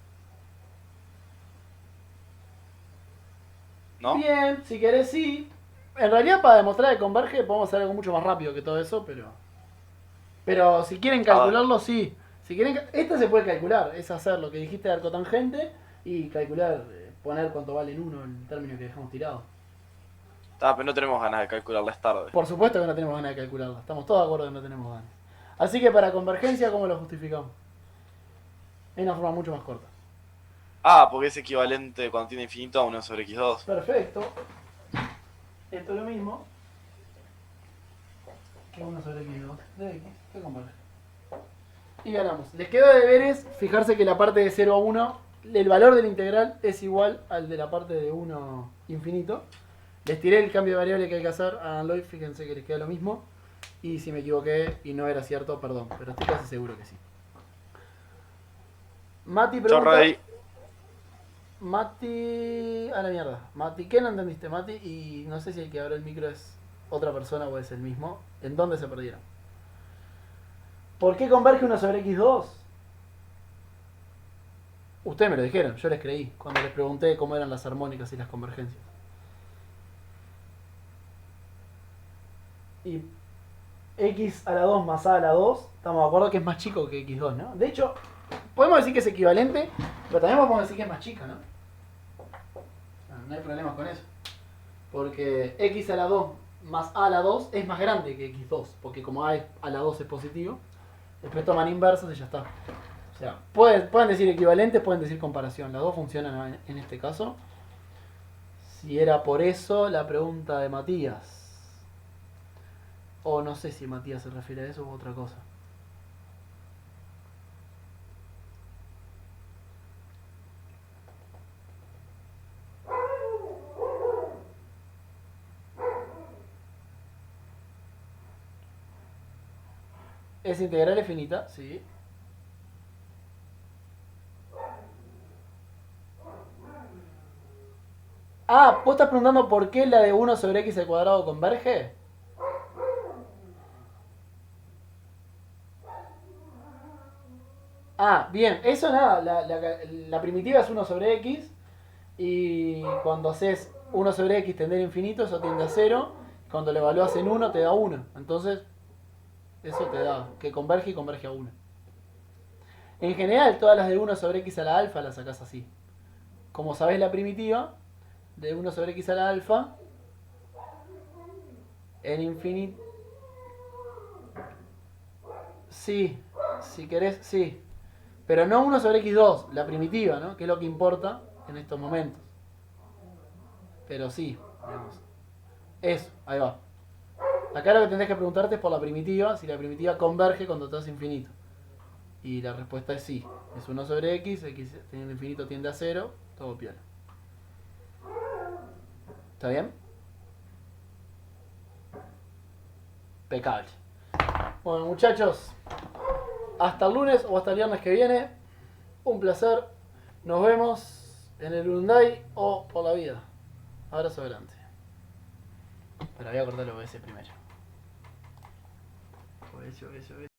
¿No? Bien, si querés sí. En realidad para demostrar que converge podemos hacer algo mucho más rápido que todo eso, pero si quieren calcularlo sí. Si quieren, esto se puede calcular, es hacer lo que dijiste de arcotangente y calcular, poner cuánto vale en 1 el término que dejamos tirado. Pero no tenemos ganas de calcularla, es tarde. Por supuesto que no tenemos ganas de calcularlo, estamos todos de acuerdo que no tenemos ganas. Así que para convergencia, ¿cómo lo justificamos? Es una forma mucho más corta. Porque es equivalente cuando tiene infinito a 1 sobre x2. Perfecto. Esto es lo mismo que 1 sobre x2 de x, que converge. Y ganamos. Les queda de deberes fijarse que la parte de 0 a 1, el valor de la integral es igual al de la parte de 1 infinito. Les tiré el cambio de variable que hay que hacer, háganlo y fíjense que les queda lo mismo. Y si me equivoqué y no era cierto, perdón, pero estoy casi seguro que sí. Mati pregunta... Chorra Mati... A la mierda. Mati, ¿qué no entendiste, Mati? Y no sé si el que abre el micro es otra persona o es el mismo. ¿En dónde se perdieron? ¿Por qué converge 1 sobre x2? Ustedes me lo dijeron, yo les creí cuando les pregunté cómo eran las armónicas y las convergencias. Y x a la 2 más a la 2, estamos de acuerdo que es más chico que x2, ¿no? De hecho, podemos decir que es equivalente, pero también podemos decir que es más chico, ¿no? No hay problemas con eso. Porque x a la 2 más a la 2 es más grande que x2, porque como a la 2 es positivo, después toman inversas y ya está. O sea, pueden decir equivalentes, pueden decir comparación. Las dos funcionan en este caso. Si era por eso la pregunta de Matías. O no sé si Matías se refiere a eso u otra cosa. ¿Es integral es finita? Sí. Ah, ¿vos estás preguntando por qué la de 1 sobre x al cuadrado converge? Ah, bien, eso nada, la primitiva es 1 sobre x y cuando haces 1 sobre x tender a infinito eso tiende a 0, cuando lo evalúas en 1 te da 1, entonces eso te da que converge y converge a 1. En general todas las de 1 sobre x a la alfa las sacás así. Como sabés la primitiva, de 1 sobre x a la alfa en infinito... Sí, si querés, sí. Pero no 1 sobre x2, la primitiva, ¿no? Que es lo que importa en estos momentos. Pero sí, digamos. Eso, ahí va. Acá lo que tendrás que preguntarte es por la primitiva, si la primitiva converge cuando estás infinito. Y la respuesta es sí. Es 1 sobre x teniendo infinito tiende a 0, todo piola. ¿Está bien? Impecable. Bueno, muchachos, hasta el lunes o hasta el viernes que viene. Un placer. Nos vemos en el Hyundai o por la vida. Abrazo grande. Pero voy a cortar el OBS primero. OBS.